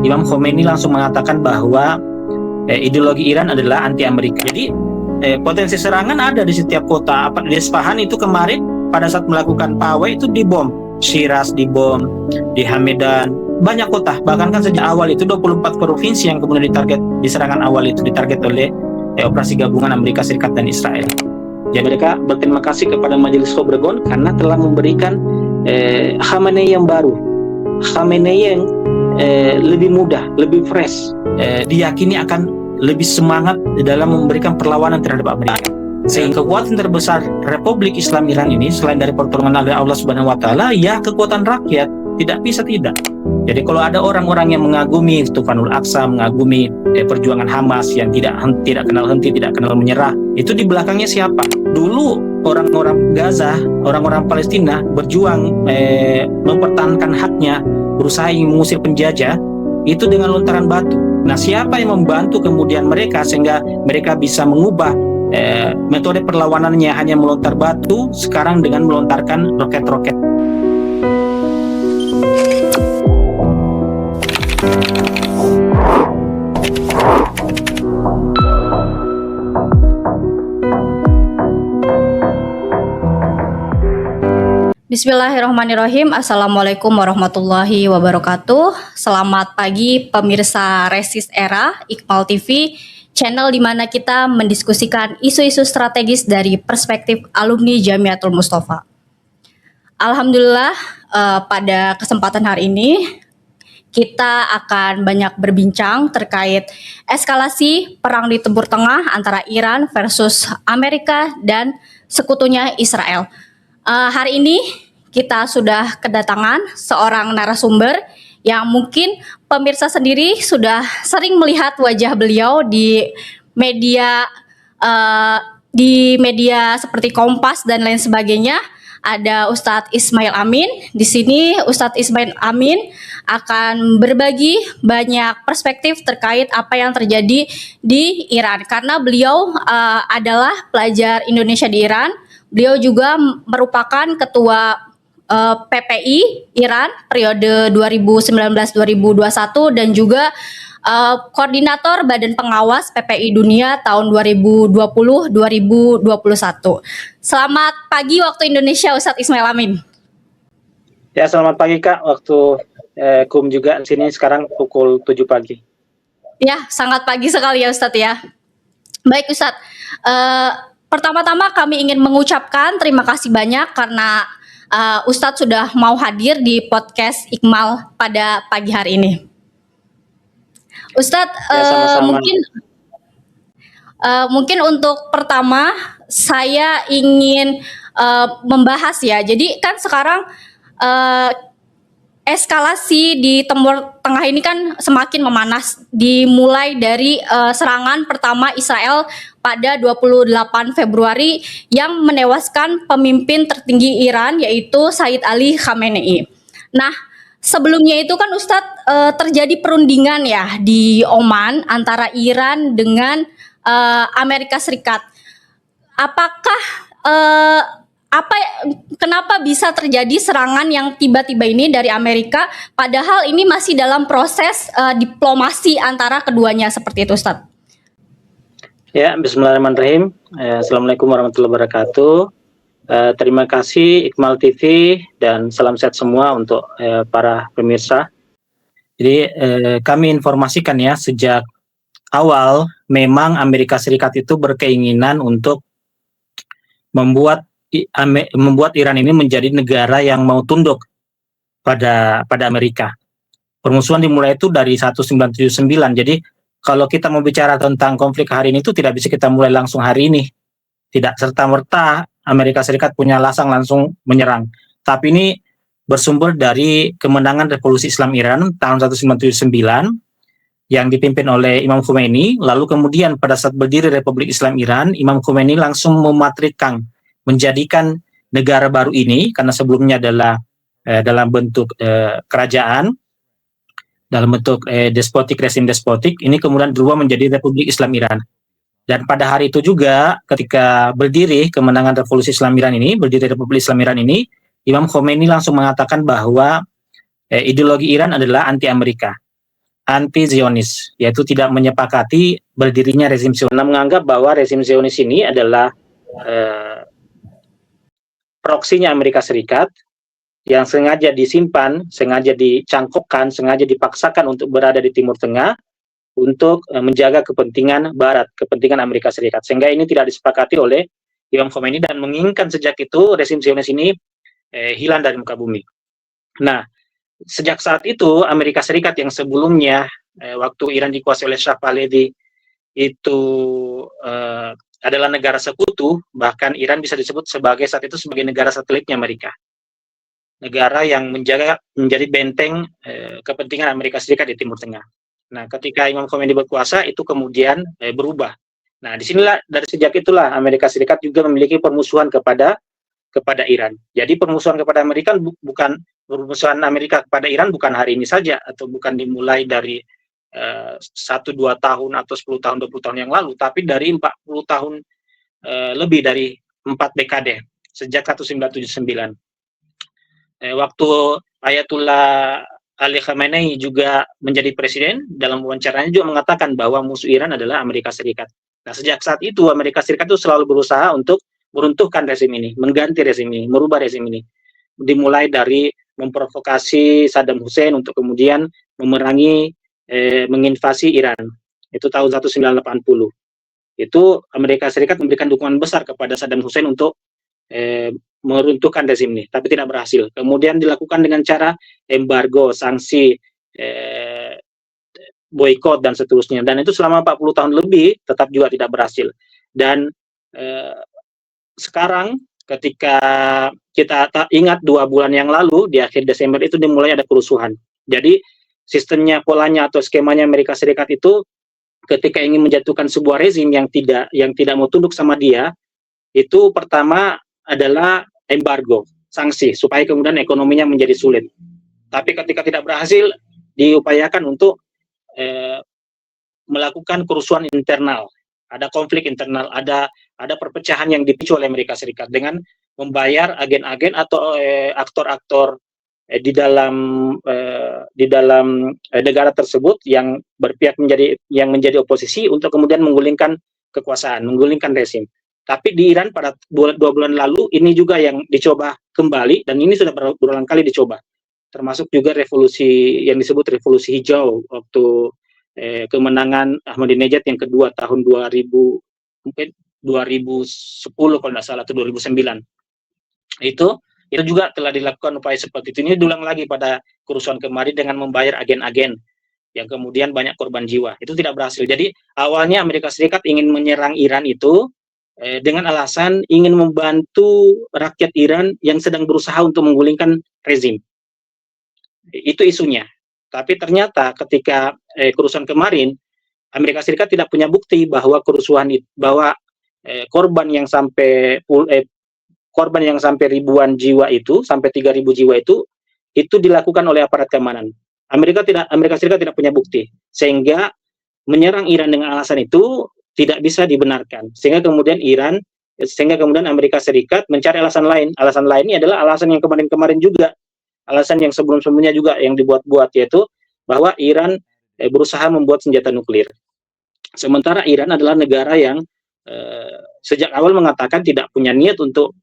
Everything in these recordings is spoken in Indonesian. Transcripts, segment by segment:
Imam Khomeini langsung mengatakan bahwa ideologi Iran adalah anti-Amerika. Jadi potensi serangan ada di setiap kota. Di Isfahan itu kemarin pada saat melakukan pawai itu dibom, Shiraz dibom, di Hamedan, banyak kota. Bahkan kan sejak awal itu 24 provinsi yang kemudian di serangan awal itu ditarget oleh operasi gabungan Amerika Serikat dan Israel. Jadi mereka berterima kasih kepada Majelis Khobregon karena telah memberikan Khamenei yang baru, Khamenei yang lebih mudah, lebih fresh, diyakini akan lebih semangat dalam memberikan perlawanan terhadap Amerika. Sehingga kekuatan terbesar Republik Islam Iran ini selain dari pertolongan dari Allah Subhanahu wa taala, ya kekuatan rakyat, tidak bisa tidak. Jadi kalau ada orang-orang yang mengagumi Tufanul Aqsa, mengagumi perjuangan Hamas yang tidak kenal henti, tidak kenal menyerah, itu di belakangnya siapa? Dulu orang-orang Gaza, orang-orang Palestina berjuang mempertahankan haknya, berusaha mengusir penjajah itu dengan lontaran batu. Nah, siapa yang membantu kemudian mereka sehingga mereka bisa mengubah metode perlawanannya hanya melontar batu sekarang dengan melontarkan roket-roket. Bismillahirrahmanirrahim. Assalamualaikum warahmatullahi wabarakatuh. Selamat pagi pemirsa Resist Era, Iqmal TV, channel di mana kita mendiskusikan isu-isu strategis dari perspektif alumni Jamiatul Mustafa. Alhamdulillah, pada kesempatan hari ini kita akan banyak berbincang terkait eskalasi perang di Timur Tengah antara Iran versus Amerika dan sekutunya Israel. Hari ini kita sudah kedatangan seorang narasumber yang mungkin pemirsa sendiri sudah sering melihat wajah beliau di media seperti Kompas dan lain sebagainya. Ada Ustadz Ismail Amin. Di sini Ustadz Ismail Amin akan berbagi banyak perspektif terkait apa yang terjadi di Iran karena beliau adalah pelajar Indonesia di Iran. Beliau juga merupakan ketua PPI Iran periode 2019-2021 dan juga koordinator Badan Pengawas PPI Dunia tahun 2020-2021. Selamat pagi waktu Indonesia, Ustadz Ismail Amin. Ya, selamat pagi Kak. Waktu KUM juga di sini sekarang pukul 7 pagi. Ya, sangat pagi sekali ya Ustadz ya. Baik Ustadz, pertama-tama kami ingin mengucapkan terima kasih banyak karena Ustadz sudah mau hadir di podcast Iqmal pada pagi hari ini. Ustadz, mungkin untuk pertama saya ingin membahas ya. Jadi kan sekarang eskalasi di Timur Tengah ini kan semakin memanas. Dimulai dari serangan pertama Israel pada 28 Februari yang menewaskan pemimpin tertinggi Iran yaitu Sayyid Ali Khamenei. Nah, sebelumnya itu kan Ustadz terjadi perundingan ya di Oman antara Iran dengan Amerika Serikat. Apakah kenapa bisa terjadi serangan yang tiba-tiba ini dari Amerika padahal ini masih dalam proses diplomasi antara keduanya seperti itu Ustadz? Ya, bismillahirrahmanirrahim. Assalamualaikum warahmatullahi wabarakatuh. Terima kasih Iqmal TV dan salam sehat semua untuk para pemirsa. Jadi kami informasikan ya sejak awal memang Amerika Serikat itu berkeinginan untuk membuat Iran ini menjadi negara yang mau tunduk pada Amerika. Permusuhan dimulai itu dari 1979. Jadi kalau kita mau bicara tentang konflik hari ini itu tidak bisa kita mulai langsung hari ini. Tidak serta-merta Amerika Serikat punya alasan langsung menyerang. Tapi ini bersumber dari kemenangan Revolusi Islam Iran tahun 1979 yang dipimpin oleh Imam Khomeini. Lalu kemudian pada saat berdiri Republik Islam Iran, Imam Khomeini langsung mematrikan, menjadikan negara baru ini, karena sebelumnya adalah dalam bentuk kerajaan, dalam bentuk resim despotik, ini kemudian berubah menjadi Republik Islam Iran. Dan pada hari itu juga ketika berdiri kemenangan Revolusi Islam Iran ini, berdiri Republik Islam Iran ini, Imam Khomeini langsung mengatakan bahwa ideologi Iran adalah anti-Amerika. anti-Zionis, yaitu tidak menyepakati berdirinya rezim Zionis, menganggap bahwa rezim Zionis ini adalah proksinya Amerika Serikat yang sengaja disimpan, sengaja dicangkokkan, sengaja dipaksakan untuk berada di Timur Tengah untuk menjaga kepentingan Barat, kepentingan Amerika Serikat. Sehingga ini tidak disepakati oleh Imam Khomeini dan menginginkan sejak itu rezim Zionis ini hilang dari muka bumi. Nah, sejak saat itu Amerika Serikat yang sebelumnya waktu Iran dikuasai oleh Shah Pahlavi itu adalah negara sekutu, bahkan Iran bisa disebut saat itu sebagai negara satelitnya Amerika, negara yang menjadi benteng kepentingan Amerika Serikat di Timur Tengah. Nah, ketika Imam Khomeini berkuasa itu kemudian berubah. Nah, disinilah dari sejak itulah Amerika Serikat juga memiliki permusuhan kepada Iran. Jadi permusuhan kepada Amerika bukan permusuhan Amerika kepada Iran bukan hari ini saja atau bukan dimulai dari 1-2 tahun atau 10 tahun 20 tahun yang lalu, tapi dari 40 tahun lebih dari 4 dekade sejak 1979. Waktu Ayatullah Ali Khamenei juga menjadi presiden, dalam wawancaranya juga mengatakan bahwa musuh Iran adalah Amerika Serikat. Nah, sejak saat itu Amerika Serikat itu selalu berusaha untuk meruntuhkan rezim ini, mengganti rezim ini, merubah rezim ini. Dimulai dari memprovokasi Saddam Hussein untuk kemudian memerangi, menginvasi Iran. Itu tahun 1980. Itu Amerika Serikat memberikan dukungan besar kepada Saddam Hussein untuk meruntuhkan rezim ini, tapi tidak berhasil. Kemudian dilakukan dengan cara embargo, sanksi, boykot dan seterusnya. Dan itu selama 40 tahun lebih tetap juga tidak berhasil. Dan sekarang ketika kita ingat 2 bulan yang lalu di akhir Desember itu dimulai ada kerusuhan. Jadi sistemnya, polanya atau skemanya Amerika Serikat itu ketika ingin menjatuhkan sebuah rezim yang tidak mau tunduk sama dia, itu pertama adalah embargo, sanksi supaya kemudian ekonominya menjadi sulit. Tapi ketika tidak berhasil, diupayakan untuk melakukan kerusuhan internal. Ada konflik internal, ada perpecahan yang dipicu oleh Amerika Serikat dengan membayar agen-agen atau aktor-aktor di dalam negara tersebut yang berpihak menjadi oposisi untuk kemudian menggulingkan kekuasaan, menggulingkan rezim. Tapi di Iran pada 2 bulan lalu ini juga yang dicoba kembali, dan ini sudah berulang kali dicoba, termasuk juga revolusi yang disebut revolusi hijau waktu kemenangan Ahmadinejad yang kedua tahun 2010 kalau tidak salah, atau 2009. Itu juga telah dilakukan upaya seperti itu. Ini diulang lagi pada kerusuhan kemarin dengan membayar agen-agen yang kemudian banyak korban jiwa. Itu tidak berhasil. Jadi awalnya Amerika Serikat ingin menyerang Iran itu dengan alasan ingin membantu rakyat Iran yang sedang berusaha untuk menggulingkan rezim. Itu isunya. Tapi ternyata ketika kerusuhan kemarin, Amerika Serikat tidak punya bukti bahwa korban yang sampai ribuan jiwa itu, sampai 3.000 jiwa itu dilakukan oleh aparat keamanan. Amerika Serikat tidak punya bukti, sehingga menyerang Iran dengan alasan itu tidak bisa dibenarkan. Sehingga kemudian Amerika Serikat mencari alasan lain. Alasan lainnya adalah alasan yang kemarin-kemarin juga, alasan yang sebelum-sebelumnya juga yang dibuat-buat, yaitu bahwa Iran berusaha membuat senjata nuklir. Sementara Iran adalah negara yang sejak awal mengatakan tidak punya niat untuk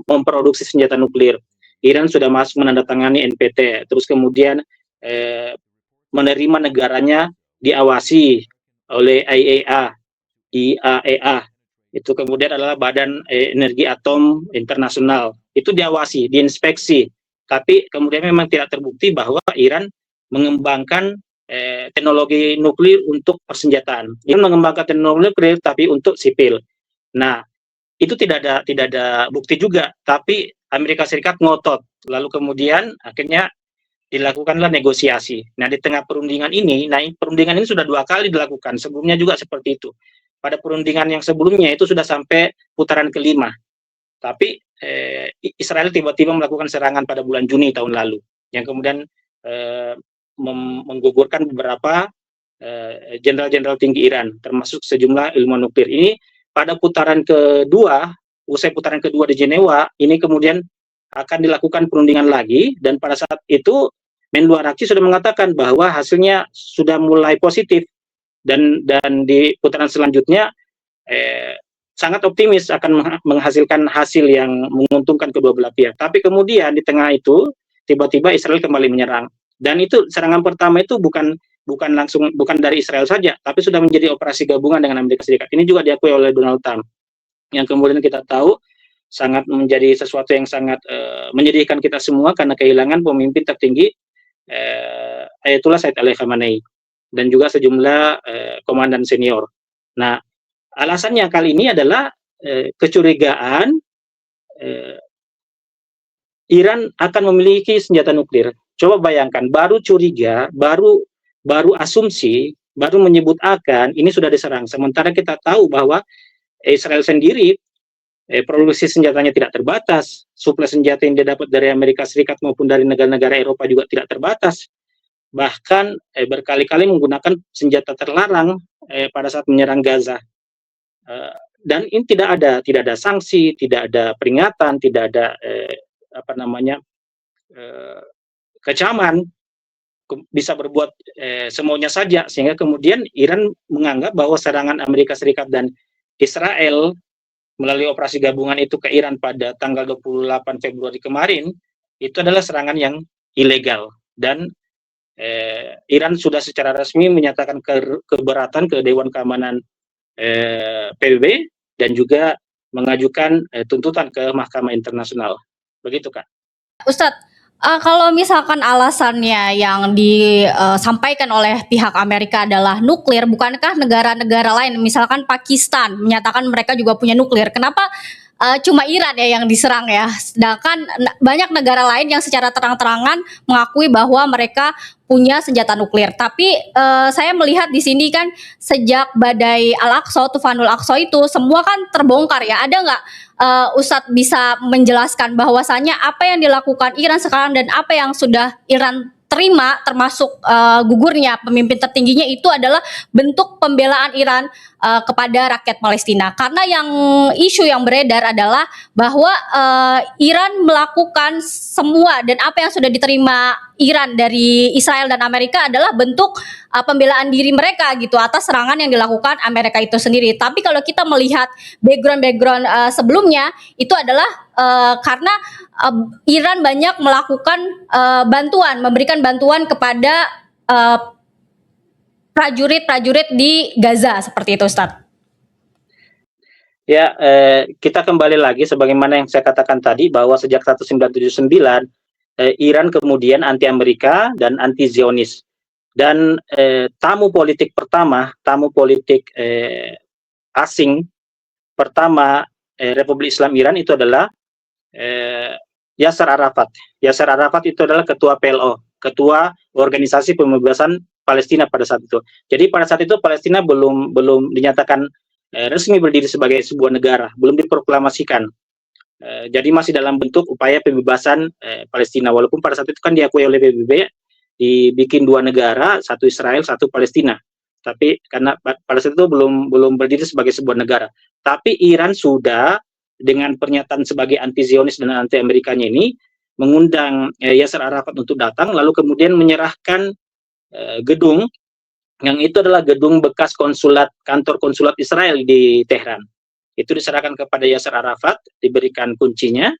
memproduksi senjata nuklir. Iran sudah masuk menandatangani NPT, terus kemudian menerima negaranya diawasi oleh IAEA. Itu kemudian adalah Badan Energi Atom Internasional. Itu diawasi, diinspeksi. Tapi kemudian memang tidak terbukti bahwa Iran mengembangkan teknologi nuklir untuk persenjataan. Iran mengembangkan teknologi nuklir tapi untuk sipil. Nah, itu tidak ada bukti juga, tapi Amerika Serikat ngotot. Lalu kemudian akhirnya dilakukanlah negosiasi. Nah, di tengah perundingan ini sudah 2 kali dilakukan. Sebelumnya juga seperti itu. Pada perundingan yang sebelumnya itu sudah sampai putaran kelima. Tapi Israel tiba-tiba melakukan serangan pada bulan Juni tahun lalu, yang kemudian menggugurkan beberapa jenderal-jenderal tinggi Iran, termasuk sejumlah ilmuwan nuklir. Ini pada putaran kedua, usai putaran kedua di Jenewa, ini kemudian akan dilakukan perundingan lagi, dan pada saat itu Menlu Araqchi sudah mengatakan bahwa hasilnya sudah mulai positif dan di putaran selanjutnya sangat optimis akan menghasilkan hasil yang menguntungkan kedua belah pihak. Tapi kemudian di tengah itu tiba-tiba Israel kembali menyerang. Dan itu serangan pertama itu bukan dari Israel saja, tapi sudah menjadi operasi gabungan dengan Amerika Serikat. Ini juga diakui oleh Donald Trump. Yang kemudian kita tahu sangat menjadi sesuatu yang sangat menyedihkan kita semua karena kehilangan pemimpin tertinggi Ayatullah Said Ali Khamenei dan juga sejumlah komandan senior. Nah, alasannya kali ini adalah kecurigaan Iran akan memiliki senjata nuklir. Coba bayangkan, baru curiga, baru asumsi, baru menyebut akan, ini sudah diserang. Sementara kita tahu bahwa Israel sendiri produksi senjatanya tidak terbatas, suplai senjata yang dia dapat dari Amerika Serikat maupun dari negara-negara Eropa juga tidak terbatas. Bahkan berkali-kali menggunakan senjata terlarang pada saat menyerang Gaza. Dan ini tidak ada sanksi, tidak ada peringatan, tidak ada kecaman, bisa berbuat semaunya saja, sehingga kemudian Iran menganggap bahwa serangan Amerika Serikat dan Israel melalui operasi gabungan itu ke Iran pada tanggal 28 Februari kemarin, itu adalah serangan yang ilegal. Dan Iran sudah secara resmi menyatakan keberatan ke Dewan Keamanan PBB dan juga mengajukan tuntutan ke Mahkamah Internasional. Begitu, Kak. Ustadz, kalau misalkan alasannya yang disampaikan oleh pihak Amerika adalah nuklir, bukankah negara-negara lain, misalkan Pakistan, menyatakan mereka juga punya nuklir? Kenapa cuma Iran ya yang diserang ya? Sedangkan banyak negara lain yang secara terang-terangan mengakui bahwa mereka punya senjata nuklir. Tapi saya melihat di sini kan sejak badai Al-Aqsa, Tufanul Aqsa itu semua kan terbongkar ya. Ada nggak Ustadz bisa menjelaskan bahwasannya apa yang dilakukan Iran sekarang dan apa yang sudah Iran terima termasuk gugurnya pemimpin tertingginya itu adalah bentuk pembelaan Iran kepada rakyat Palestina. Karena yang isu yang beredar adalah bahwa Iran melakukan semua dan apa yang sudah diterima Iran dari Israel dan Amerika adalah bentuk pembelaan diri mereka gitu atas serangan yang dilakukan Amerika itu sendiri. Tapi kalau kita melihat background sebelumnya itu adalah karena Iran banyak melakukan memberikan bantuan kepada prajurit-prajurit di Gaza seperti itu, Ustadz. Ya, kita kembali lagi sebagaimana yang saya katakan tadi bahwa sejak 1979 Iran kemudian anti Amerika dan anti Zionis. Dan tamu politik asing pertama Republik Islam Iran itu adalah Yasser Arafat. Yasser Arafat itu adalah ketua PLO, ketua Organisasi Pembebasan Palestina pada saat itu. Jadi pada saat itu Palestina belum dinyatakan resmi berdiri sebagai sebuah negara, belum diproklamasikan. Jadi masih dalam bentuk upaya pembebasan Palestina, walaupun pada saat itu kan diakui oleh PBB dibikin dua negara, satu Israel, satu Palestina. Tapi karena pada saat itu belum berdiri sebagai sebuah negara. Tapi Iran sudah dengan pernyataan sebagai anti Zionis dan anti Amerikanya ini mengundang Yasser Arafat untuk datang, lalu kemudian menyerahkan gedung yang itu adalah gedung bekas kantor konsulat Israel di Tehran. Itu diserahkan kepada Yasser Arafat, diberikan kuncinya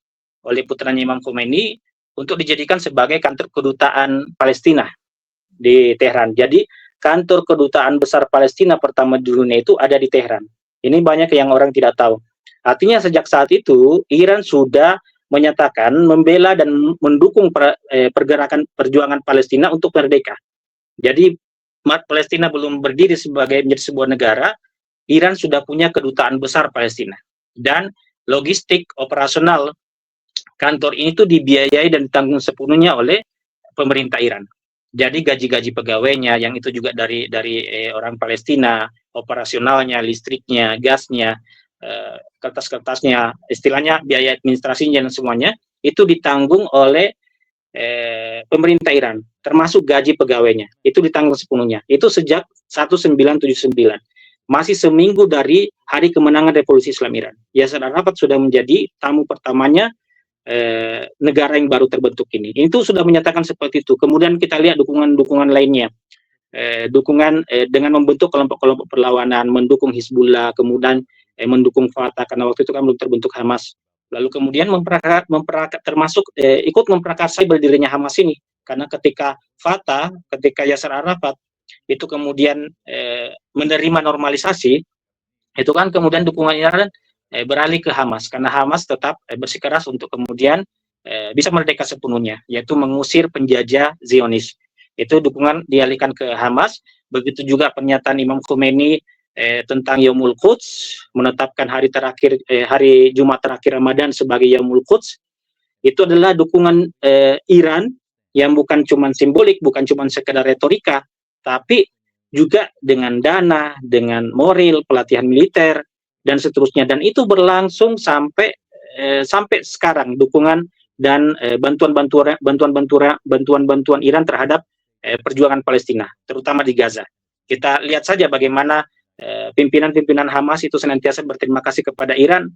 oleh putranya Imam Khomeini untuk dijadikan sebagai kantor kedutaan Palestina di Tehran. Jadi kantor kedutaan besar Palestina pertama di dunia itu ada di Tehran. Ini banyak yang orang tidak tahu. Artinya sejak saat itu Iran sudah menyatakan membela dan mendukung perjuangan Palestina untuk merdeka. Jadi Palestina belum berdiri menjadi sebuah negara, Iran sudah punya kedutaan besar Palestina. Dan logistik operasional kantor ini tuh dibiayai dan ditanggung sepenuhnya oleh pemerintah Iran. Jadi gaji-gaji pegawainya yang itu juga dari orang Palestina, operasionalnya, listriknya, gasnya, kertas-kertasnya, istilahnya biaya administrasinya dan semuanya itu ditanggung oleh pemerintah Iran, termasuk gaji pegawainya itu ditanggung sepenuhnya. Itu sejak 1979, masih seminggu dari hari kemenangan Revolusi Islam Iran. Yasser Arafat sudah menjadi tamu pertamanya negara yang baru terbentuk ini. Itu sudah menyatakan seperti itu. Kemudian kita lihat dukungan-dukungan lainnya. Dukungan dengan membentuk kelompok-kelompok perlawanan, mendukung Hizbullah, kemudian mendukung Fatah karena waktu itu kan belum terbentuk Hamas. Lalu kemudian termasuk ikut memprakarsai berdirinya Hamas ini, karena ketika Fatah, ketika Yasser Arafat itu kemudian menerima normalisasi, itu kan kemudian dukungan Iran beralih ke Hamas, karena Hamas tetap bersikeras untuk kemudian bisa merdeka sepenuhnya, yaitu mengusir penjajah Zionis. Itu dukungan dialihkan ke Hamas. Begitu juga pernyataan Imam Khomeini tentang Yaumul Quds, menetapkan hari Jumat terakhir Ramadan sebagai Yaumul Quds. Itu adalah dukungan Iran yang bukan cuma simbolik, bukan cuma sekedar retorika, tapi juga dengan dana, dengan moral, pelatihan militer, dan seterusnya. Dan itu berlangsung sampai sekarang, dukungan dan bantuan Iran terhadap perjuangan Palestina, terutama di Gaza. Kita lihat saja bagaimana pimpinan-pimpinan Hamas itu senantiasa berterima kasih kepada Iran.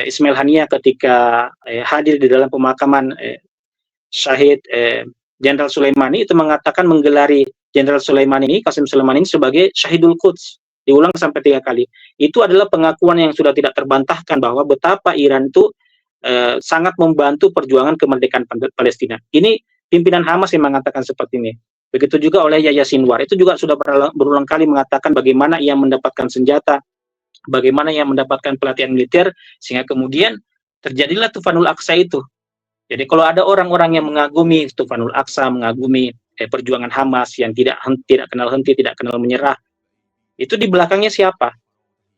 Ismail Haniyeh ketika hadir di dalam pemakaman Syahid Jenderal Sulaimani itu mengatakan menggelari Jenderal Sulaimani ini, Qasim Sulaimani ini sebagai Syahidul Quds, diulang sampai 3 kali. Itu adalah pengakuan yang sudah tidak terbantahkan bahwa betapa Iran itu sangat membantu perjuangan kemerdekaan Palestina. Ini pimpinan Hamas yang mengatakan seperti ini. Begitu juga oleh Yahya Sinwar, itu juga sudah berulang kali mengatakan bagaimana ia mendapatkan senjata, bagaimana ia mendapatkan pelatihan militer, sehingga kemudian terjadilah Tufanul Aqsa itu. Jadi kalau ada orang-orang yang mengagumi Tufanul Aqsa, mengagumi perjuangan Hamas yang tidak kenal henti, tidak kenal menyerah, itu di belakangnya siapa?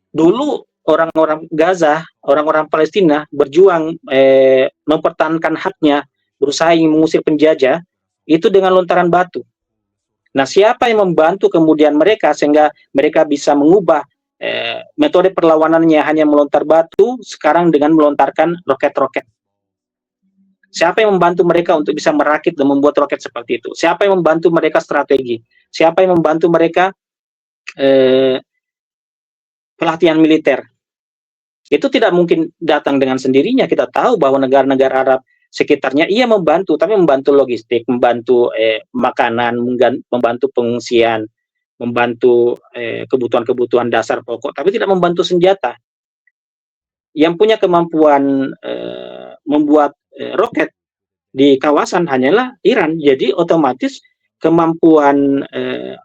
Dulu orang-orang Gaza, orang-orang Palestina berjuang mempertahankan haknya, berusaha mengusir penjajah, itu dengan lontaran batu. Nah, siapa yang membantu kemudian mereka sehingga mereka bisa mengubah metode perlawanannya hanya melontar batu, sekarang dengan melontarkan roket-roket. Siapa yang membantu mereka untuk bisa merakit dan membuat roket seperti itu? Siapa yang membantu mereka strategi? Siapa yang membantu mereka pelatihan militer? Itu tidak mungkin datang dengan sendirinya. Kita tahu bahwa negara-negara Arab sekitarnya ia membantu, tapi membantu logistik, membantu makanan, membantu pengungsian, membantu kebutuhan-kebutuhan dasar pokok, tapi tidak membantu senjata. Yang punya kemampuan membuat roket di kawasan hanyalah Iran. Jadi otomatis kemampuan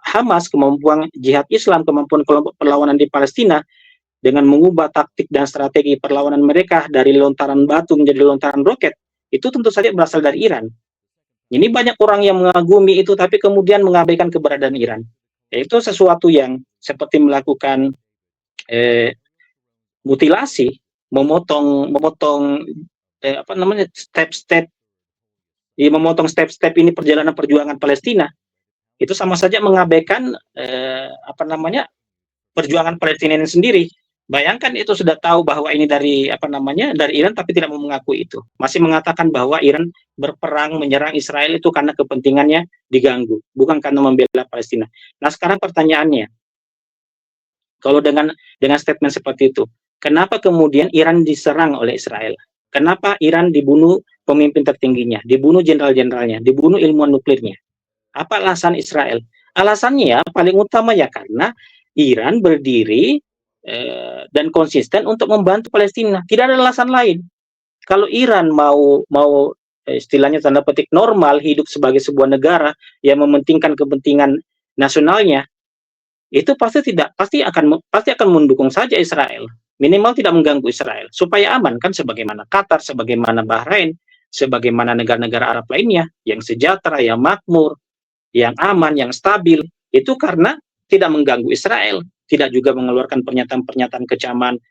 Hamas, kemampuan jihad Islam, kemampuan kelompok perlawanan di Palestina dengan mengubah taktik dan strategi perlawanan mereka dari lontaran batu menjadi lontaran roket, itu tentu saja berasal dari Iran. Ini banyak orang yang mengagumi itu, tapi kemudian mengabaikan keberadaan Iran. Itu sesuatu yang seperti melakukan mutilasi, memotong step-step ini perjalanan perjuangan Palestina. Itu sama saja mengabaikan perjuangan Palestina ini sendiri. Bayangkan itu sudah tahu bahwa ini dari Iran, tapi tidak mau mengakui itu. Masih mengatakan bahwa Iran berperang menyerang Israel itu karena kepentingannya diganggu, bukan karena membela Palestina. Nah, sekarang pertanyaannya, kalau dengan statement seperti itu, kenapa kemudian Iran diserang oleh Israel? Kenapa Iran dibunuh pemimpin tertingginya, dibunuh jenderal-jenderalnya, dibunuh ilmuwan nuklirnya? Apa alasan Israel? Alasannya paling utama ya karena Iran berdiri dan konsisten untuk membantu Palestina. Tidak ada alasan lain. Kalau Iran mau istilahnya tanda petik normal hidup sebagai sebuah negara yang mementingkan kepentingan nasionalnya, itu pasti akan mendukung saja Israel. Minimal tidak mengganggu Israel supaya aman, kan, sebagaimana Qatar, sebagaimana Bahrain, sebagaimana negara-negara Arab lainnya yang sejahtera, yang makmur, yang aman, yang stabil. Itu karena tidak mengganggu Israel, tidak juga mengeluarkan pernyataan-pernyataan kecaman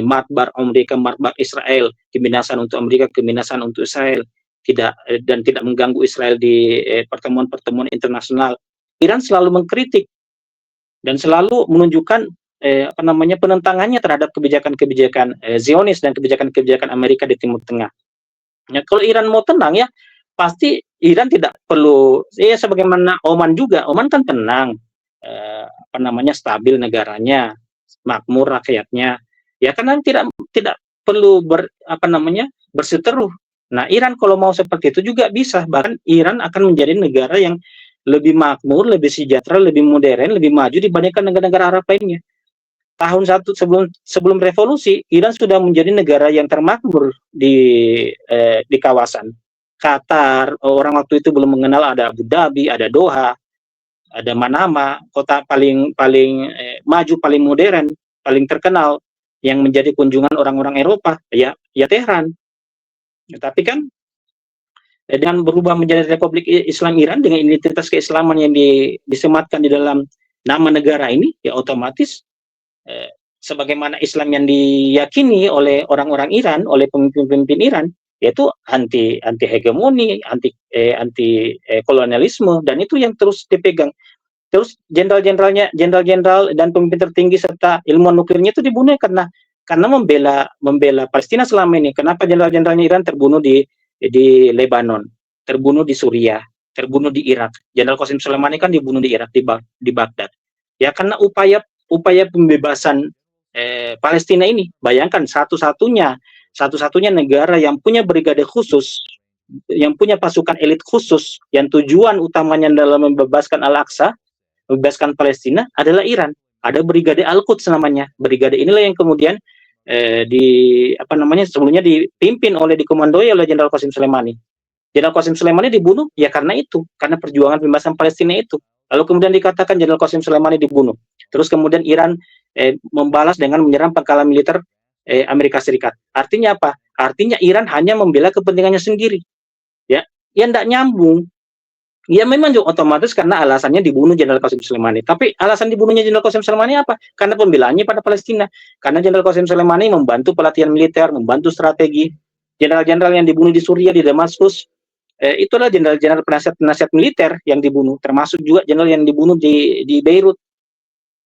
matbar Amerika, matbar Israel, kebinasan untuk Amerika, kebinasan untuk Israel, dan tidak mengganggu Israel di pertemuan-pertemuan internasional. Iran selalu mengkritik dan selalu menunjukkan penentangannya terhadap kebijakan-kebijakan Zionis dan kebijakan-kebijakan Amerika di Timur Tengah. Ya, kalau Iran mau tenang ya pasti Iran tidak perlu, ya sebagaimana Oman juga. Oman kan tenang, stabil negaranya, makmur rakyatnya. Ya karena tidak perlu berseteru Nah, Iran kalau mau seperti itu juga bisa. Bahkan Iran akan menjadi negara yang lebih makmur, lebih sejahtera, lebih modern, lebih maju dibandingkan negara-negara Arab lainnya. Tahun satu sebelum sebelum revolusi, Iran sudah menjadi negara yang termakmur di kawasan Qatar. Orang waktu itu belum mengenal ada Abu Dhabi, ada Doha, ada Manama, kota paling paling maju, paling modern, paling terkenal yang menjadi kunjungan orang-orang Eropa, ya Teheran. Tapi kan dengan berubah menjadi Republik Islam Iran dengan identitas keislaman yang disematkan di dalam nama negara ini, ya otomatis sebagaimana Islam yang diyakini oleh orang-orang Iran, oleh pemimpin-pemimpin Iran, yaitu anti anti hegemoni, anti kolonialisme, dan itu yang terus dipegang. Terus jenderal-jenderal dan pemimpin tertinggi serta ilmuwan nuklirnya itu dibunuh karena membela Palestina selama ini. Kenapa jenderal-jenderalnya Iran terbunuh di Lebanon, terbunuh di Suriah, terbunuh di Irak. Jenderal Qasim Soleimani kan dibunuh di Irak, di Baghdad. Ya karena upaya pembebasan Palestina ini. Bayangkan satu-satunya negara yang punya brigade khusus, yang punya pasukan elit khusus, yang tujuan utamanya dalam membebaskan Al-Aqsa, membebaskan Palestina adalah Iran. Ada Brigade Al-Quds namanya. Brigade inilah yang kemudian sebelumnya dipimpin dikomandoi oleh Jenderal Qasim Soleimani. Jenderal Qasim Soleimani dibunuh ya karena itu, karena perjuangan pembebasan Palestina itu. Lalu kemudian dikatakan Jenderal Qasim Soleimani dibunuh. Terus kemudian Iran membalas dengan menyerang pangkalan militer Amerika Serikat. Artinya apa? Artinya Iran hanya membela kepentingannya sendiri. Ya, tidak nyambung. Ya memang juga otomatis karena alasannya dibunuh Jenderal Qasim Soleimani. Tapi alasan dibunuhnya Jenderal Qasim Soleimani apa? Karena pembelaannya pada Palestina. Karena Jenderal Qasim Soleimani membantu pelatihan militer, membantu strategi. Jenderal-jenderal yang dibunuh di Suriah, di Damaskus, itulah jenderal-jenderal penasihat militer yang dibunuh. Termasuk juga jenderal yang dibunuh di Beirut.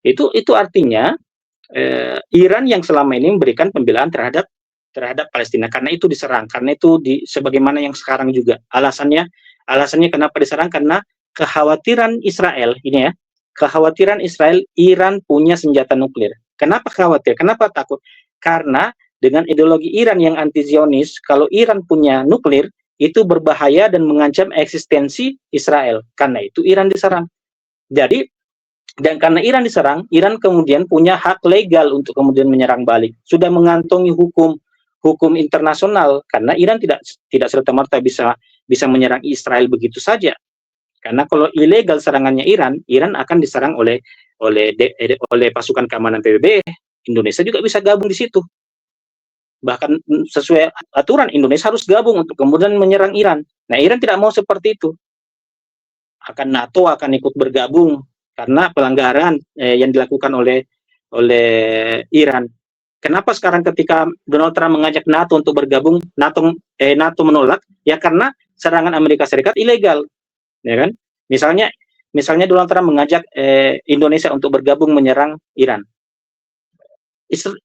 Itu artinya Iran yang selama ini memberikan pembelaan terhadap Palestina. Karena itu diserang. Karena itu sebagaimana yang sekarang juga. Alasannya kenapa diserang karena kekhawatiran Israel ini ya, kekhawatiran Israel Iran punya senjata nuklir. Kenapa khawatir? Kenapa takut? Karena dengan ideologi Iran yang anti Zionis, kalau Iran punya nuklir itu berbahaya dan mengancam eksistensi Israel. Karena itu Iran diserang. Jadi dan karena Iran diserang, Iran kemudian punya hak legal untuk kemudian menyerang balik. Sudah mengantongi hukum internasional karena Iran tidak serta-merta bisa menyerang Israel begitu saja. Karena kalau ilegal serangannya Iran akan diserang oleh pasukan keamanan PBB. Indonesia juga bisa gabung di situ. Bahkan sesuai aturan Indonesia harus gabung untuk kemudian menyerang Iran. Nah, Iran tidak mau seperti itu. NATO akan ikut bergabung karena pelanggaran yang dilakukan oleh Iran. Kenapa sekarang ketika Donald Trump mengajak NATO untuk bergabung, NATO menolak? Ya karena serangan Amerika Serikat ilegal, ya kan? Misalnya Donald Trump mengajak Indonesia untuk bergabung menyerang Iran.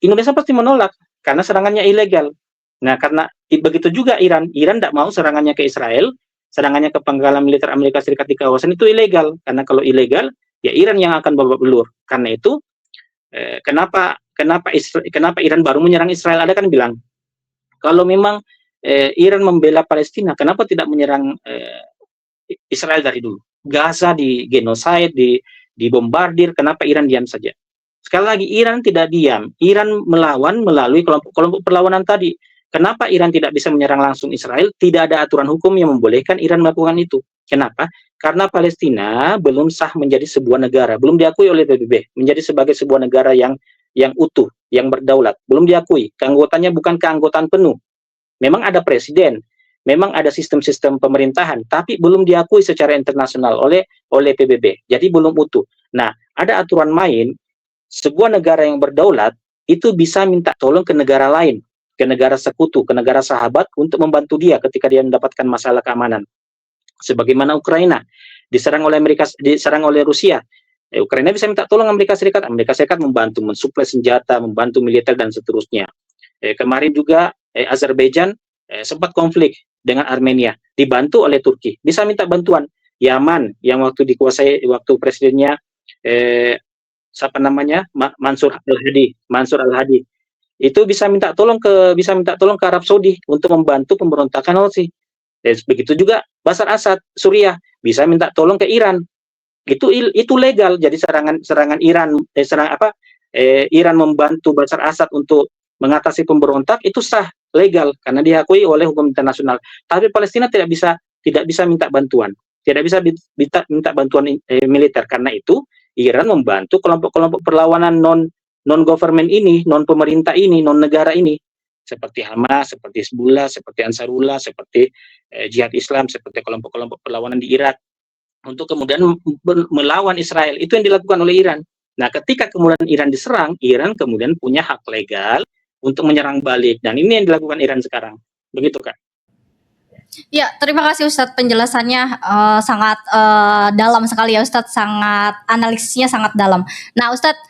Indonesia pasti menolak karena serangannya ilegal. Nah, karena begitu juga Iran tidak mau serangannya ke Israel, serangannya ke pangkalan militer Amerika Serikat di kawasan itu ilegal. Karena kalau ilegal, ya Iran yang akan babak belur. Karena itu, kenapa Iran baru menyerang Israel? Ada kan bilang, kalau memang Iran membela Palestina, kenapa tidak menyerang Israel dari dulu? Gaza di genocide, dibombardir, kenapa Iran diam saja? Sekali lagi, Iran tidak diam. Iran melawan melalui kelompok perlawanan tadi. Kenapa Iran tidak bisa menyerang langsung Israel? Tidak ada aturan hukum yang membolehkan Iran melakukan itu. Kenapa? Karena Palestina belum sah menjadi sebuah negara, belum diakui oleh PBB, menjadi sebagai sebuah negara yang utuh, yang berdaulat, belum diakui. Keanggotaannya bukan keanggotaan penuh. Memang ada presiden, memang ada sistem-sistem pemerintahan, tapi belum diakui secara internasional oleh PBB. Jadi belum utuh. Nah, ada aturan main, sebuah negara yang berdaulat itu bisa minta tolong ke negara lain, ke negara sekutu, ke negara sahabat untuk membantu dia ketika dia mendapatkan masalah keamanan. Sebagaimana Ukraina diserang oleh Rusia, Ukraina bisa minta tolong Amerika Serikat membantu mensuplai senjata, membantu militer dan seterusnya. Kemarin juga Azerbaijan sempat konflik dengan Armenia, dibantu oleh Turki, bisa minta bantuan. Yaman yang waktu presidennya Mansur Al-Hadi, itu bisa minta tolong ke Arab Saudi untuk membantu pemberontakan Houthi. Dan begitu juga Bashar Assad Suriah bisa minta tolong ke Iran. Itu legal. Jadi serangan Iran Iran membantu Bashar Assad untuk mengatasi pemberontak itu sah, legal karena diakui oleh hukum internasional. Tapi Palestina tidak bisa minta bantuan, tidak bisa minta bantuan militer. Karena itu Iran membantu kelompok-kelompok perlawanan non government ini, non pemerintah ini, non negara ini, seperti Hamas, seperti Hizbullah, seperti Ansarullah, seperti Jihad Islam, seperti kelompok-kelompok perlawanan di Irak, untuk kemudian melawan Israel. Itu yang dilakukan oleh Iran. Nah, ketika kemudian Iran diserang, Iran kemudian punya hak legal untuk menyerang balik. Dan ini yang dilakukan Iran sekarang. Begitu, Kak. Ya, terima kasih Ustadz, penjelasannya sangat dalam sekali ya Ustadz, analisisnya sangat dalam. Nah Ustadz,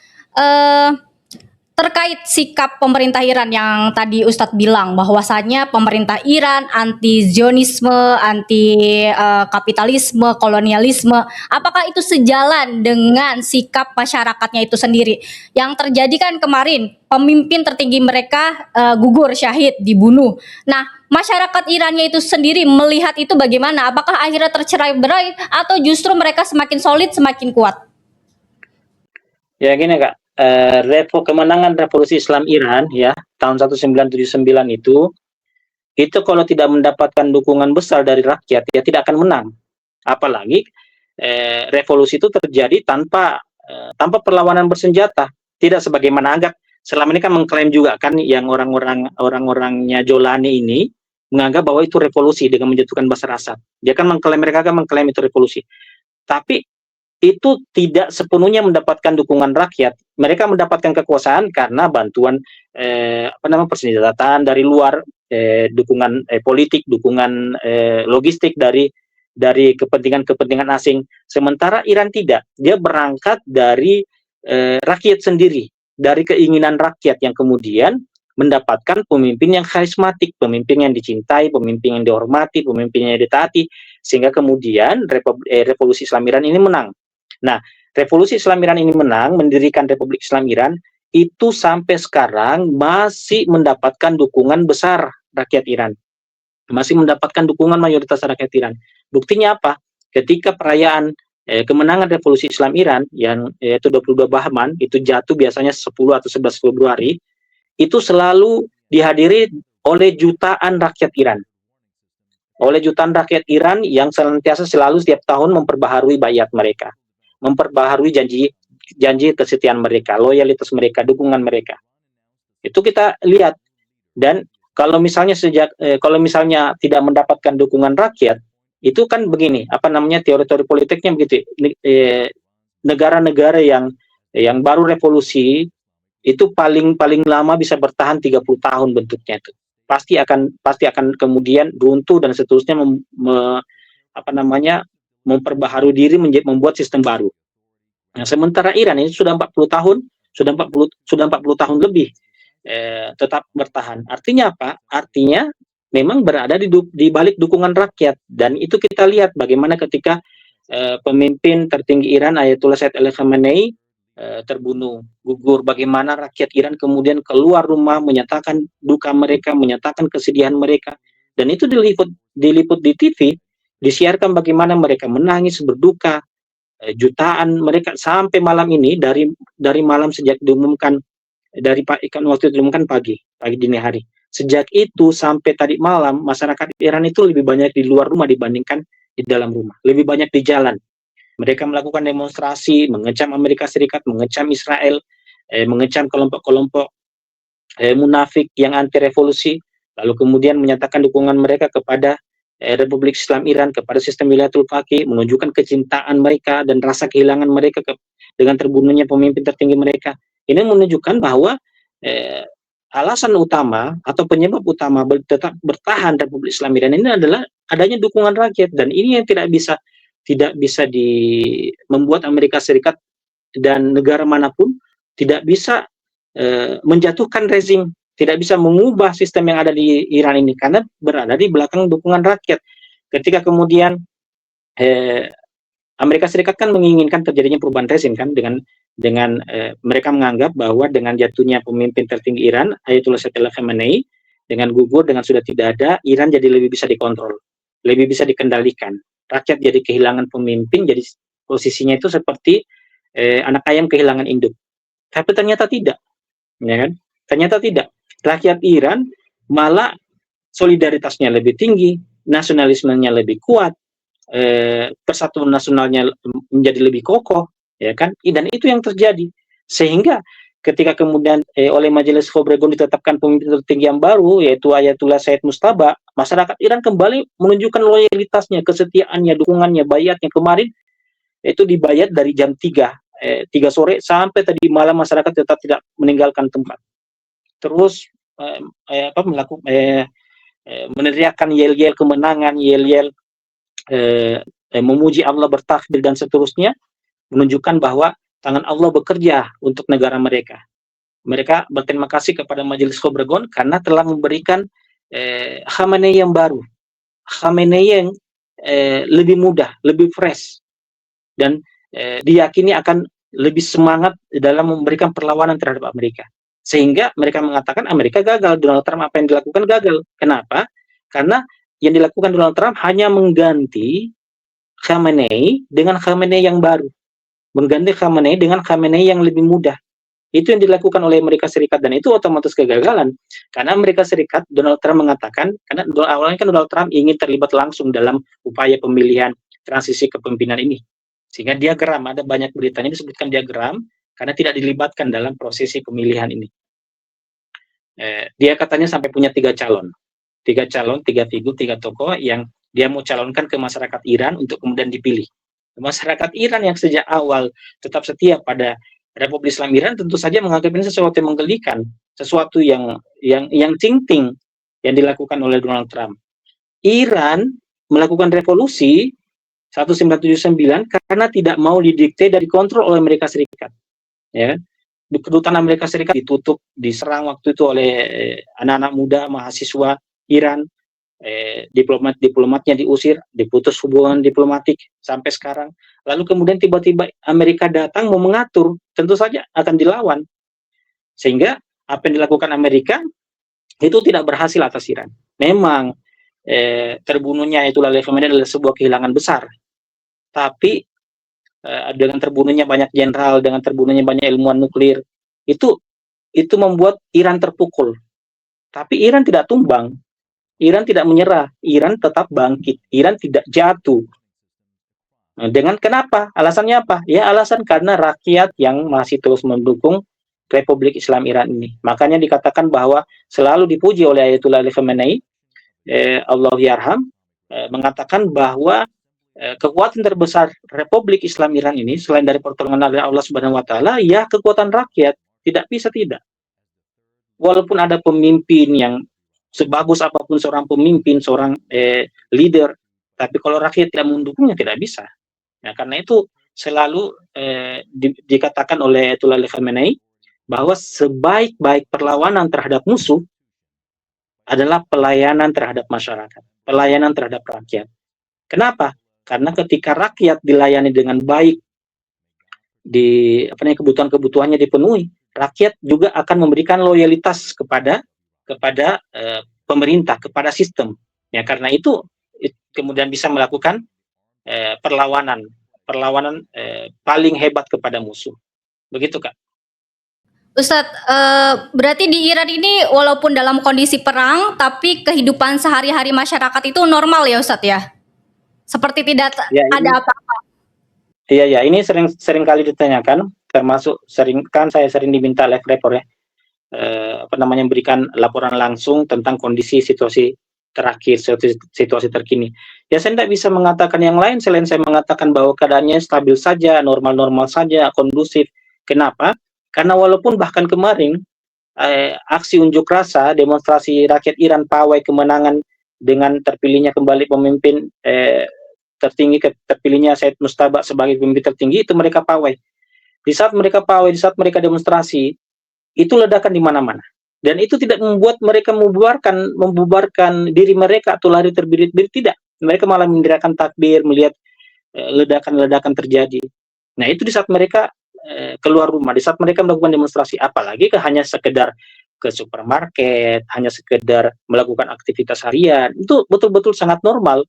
terkait sikap pemerintah Iran yang tadi Ustadz bilang bahwasanya pemerintah Iran anti Zionisme, anti kapitalisme, kolonialisme, apakah itu sejalan dengan sikap masyarakatnya itu sendiri? Yang terjadi kan kemarin pemimpin tertinggi mereka gugur, syahid, dibunuh. Nah, masyarakat Irannya itu sendiri melihat itu bagaimana? Apakah akhirnya tercerai-berai atau justru mereka semakin solid, semakin kuat? Ya gini, Kak. Kemenangan revolusi Islam Iran ya tahun 1979 itu kalau tidak mendapatkan dukungan besar dari rakyat ya tidak akan menang. Apalagi revolusi itu terjadi tanpa perlawanan bersenjata, tidak sebagaimana agak selama ini kan mengklaim juga kan yang orang-orangnya Jolani ini menganggap bahwa itu revolusi dengan menjatuhkan Bashar Assad. Mereka kan mengklaim itu revolusi. Tapi itu tidak sepenuhnya mendapatkan dukungan rakyat. Mereka mendapatkan kekuasaan karena bantuan persenjataan dari luar, dukungan politik, dukungan logistik dari kepentingan asing. Sementara Iran tidak. Dia berangkat dari rakyat sendiri, dari keinginan rakyat yang kemudian mendapatkan pemimpin yang karismatik, pemimpin yang dicintai, pemimpin yang dihormati, pemimpin yang ditaati, sehingga kemudian revolusi Islam Iran ini menang. Nah, revolusi Islam Iran ini menang, mendirikan Republik Islam Iran, itu sampai sekarang masih mendapatkan dukungan besar rakyat Iran. Masih mendapatkan dukungan mayoritas rakyat Iran. Buktinya apa? Ketika perayaan kemenangan revolusi Islam Iran, yang yaitu 22 Bahman, itu jatuh biasanya 10 atau 11 Februari, itu selalu dihadiri oleh jutaan rakyat Iran. Oleh jutaan rakyat Iran yang senantiasa selalu setiap tahun memperbaharui bayat mereka, memperbaharui janji kesetiaan mereka, loyalitas mereka, dukungan mereka. Itu kita lihat. Dan kalau misalnya tidak mendapatkan dukungan rakyat, itu kan begini, teori-teori politiknya begitu. Negara-negara yang baru revolusi itu paling lama bisa bertahan 30 tahun bentuknya itu. Pasti akan kemudian runtuh dan seterusnya memperbaharui diri, membuat sistem baru. Nah, sementara Iran ini sudah 40 tahun lebih tetap bertahan. Artinya apa? Artinya memang berada di balik dukungan rakyat. Dan itu kita lihat bagaimana ketika pemimpin tertinggi Iran Ayatollah Said Ali Khamenei terbunuh, gugur, bagaimana rakyat Iran kemudian keluar rumah menyatakan duka mereka, menyatakan kesedihan mereka. Dan itu diliput di TV, disiarkan bagaimana mereka menangis, berduka, jutaan mereka sampai malam ini, dari malam sejak diumumkan, waktu itu diumumkan pagi dini hari. Sejak itu sampai tadi malam, masyarakat Iran itu lebih banyak di luar rumah dibandingkan di dalam rumah, lebih banyak di jalan. Mereka melakukan demonstrasi, mengecam Amerika Serikat, mengecam Israel, mengecam kelompok-kelompok munafik yang anti revolusi, lalu kemudian menyatakan dukungan mereka kepada Republik Islam Iran, kepada sistem wilayatul faqih, menunjukkan kecintaan mereka dan rasa kehilangan mereka dengan terbunuhnya pemimpin tertinggi mereka. Ini menunjukkan bahwa alasan utama atau penyebab utama tetap bertahan Republik Islam Iran ini adalah adanya dukungan rakyat, dan ini yang tidak bisa membuat Amerika Serikat dan negara manapun tidak bisa menjatuhkan rezim, tidak bisa mengubah sistem yang ada di Iran ini karena berada di belakang dukungan rakyat. Ketika kemudian Amerika Serikat kan menginginkan terjadinya perubahan rezim kan dengan mereka menganggap bahwa dengan jatuhnya pemimpin tertinggi Iran, Ayatollah Said Ali Khamenei, dengan gugur, dengan sudah tidak ada, Iran jadi lebih bisa dikontrol, lebih bisa dikendalikan. Rakyat jadi kehilangan pemimpin, jadi posisinya itu seperti anak ayam kehilangan induk. Tapi ternyata tidak, ya kan? Ternyata tidak. Rakyat Iran malah solidaritasnya lebih tinggi, nasionalismenya lebih kuat, persatuan nasionalnya menjadi lebih kokoh, ya kan? Dan itu yang terjadi. Sehingga ketika kemudian oleh Majelis Khobregon ditetapkan pemimpin tertinggi yang baru, yaitu Ayatullah Said Mustaba, masyarakat Iran kembali menunjukkan loyalitasnya, kesetiaannya, dukungannya, bayatnya. Kemarin itu dibayat dari jam 3 sore sampai tadi malam, masyarakat tetap tidak meninggalkan tempat. Terus meneriakkan yel-yel kemenangan, yel-yel memuji Allah, bertakbir dan seterusnya, menunjukkan bahwa tangan Allah bekerja untuk negara mereka. Mereka berterima kasih kepada Majelis Khobregon karena telah memberikan Khamenei yang baru, Khamenei yang lebih mudah, lebih fresh, dan diyakini akan lebih semangat dalam memberikan perlawanan terhadap Amerika. Sehingga mereka mengatakan Amerika gagal, Donald Trump apa yang dilakukan gagal. Kenapa? Karena yang dilakukan Donald Trump hanya mengganti Khamenei dengan Khamenei yang baru, mengganti Khamenei dengan Khamenei yang lebih mudah. Itu yang dilakukan oleh Amerika Serikat, dan itu otomatis kegagalan. Karena Amerika Serikat, Donald Trump mengatakan, karena awalnya kan Donald Trump ingin terlibat langsung dalam upaya pemilihan transisi kepemimpinan ini. Sehingga dia geram, ada banyak beritanya disebutkan dia geram karena tidak dilibatkan dalam prosesi pemilihan ini. Dia katanya sampai punya 3 calon, 3 figur, 3 tokoh yang dia mau calonkan ke masyarakat Iran untuk kemudian dipilih. Masyarakat Iran yang sejak awal tetap setia pada Republik Islam Iran tentu saja menganggap ini sesuatu yang menggelikan, sesuatu yang ting-ting yang dilakukan oleh Donald Trump. Iran melakukan revolusi 1979 karena tidak mau didikte dan dikontrol oleh Amerika Serikat. Ya, kedutaan Amerika Serikat ditutup, diserang waktu itu oleh anak-anak muda mahasiswa Iran, diplomatnya diusir, diputus hubungan diplomatik sampai sekarang. Lalu kemudian tiba-tiba Amerika datang mau mengatur, tentu saja akan dilawan. Sehingga apa yang dilakukan Amerika itu tidak berhasil atas Iran. Memang terbunuhnya Ayatollah Ali Khamenei adalah sebuah kehilangan besar. Tapi dengan terbunuhnya banyak jenderal, dengan terbunuhnya banyak ilmuwan nuklir, itu membuat Iran terpukul. Tapi Iran tidak tumbang, Iran tidak menyerah, Iran tetap bangkit, Iran tidak jatuh. Nah, dengan kenapa? Alasannya apa? Ya alasan karena rakyat yang masih terus mendukung Republik Islam Iran ini. Makanya dikatakan bahwa selalu dipuji oleh Ayatollah Ali Khamenei, Allah yarham, mengatakan bahwa kekuatan terbesar Republik Islam Iran ini selain dari pertolongan dari Allah Subhanahu wa taala, ya kekuatan rakyat. Tidak bisa tidak. Walaupun ada pemimpin yang sebagus apapun seorang pemimpin, seorang leader, tapi kalau rakyat tidak mendukungnya tidak bisa. Nah, karena itu selalu dikatakan oleh Ayatollah Ali Khamenei bahwa sebaik-baik perlawanan terhadap musuh adalah pelayanan terhadap masyarakat, pelayanan terhadap rakyat. Kenapa? Karena ketika rakyat dilayani dengan baik, kebutuhan-kebutuhannya dipenuhi, rakyat juga akan memberikan loyalitas kepada pemerintah, kepada sistem. Ya, karena itu kemudian bisa melakukan perlawanan paling hebat kepada musuh. Begitu, Kak. Ustadz, berarti di Iran ini walaupun dalam kondisi perang, tapi kehidupan sehari-hari masyarakat itu normal ya Ustadz ya? Seperti tidak ada apa-apa. Iya, ini sering kali ditanyakan, termasuk saya sering diminta live report ya, memberikan laporan langsung tentang kondisi situasi terakhir, situasi terkini. Ya saya tidak bisa mengatakan yang lain selain saya mengatakan bahwa keadaannya stabil saja, normal-normal saja, kondusif. Kenapa? Karena walaupun bahkan kemarin aksi unjuk rasa, demonstrasi rakyat Iran, pawai kemenangan dengan terpilihnya kembali pemimpin tertinggi, terpilihnya Said Mustaba sebagai pemimpin tertinggi, itu mereka pawai. Di saat mereka pawai, di saat mereka demonstrasi, itu ledakan di mana-mana. Dan itu tidak membuat mereka membubarkan diri mereka atau lari terbirit-birit, tidak. Mereka malah meneriakkan takbir, melihat ledakan-ledakan terjadi. Nah, itu di saat mereka keluar rumah di saat mereka melakukan demonstrasi, apalagi hanya sekedar ke supermarket, hanya sekedar melakukan aktivitas harian, itu betul-betul sangat normal.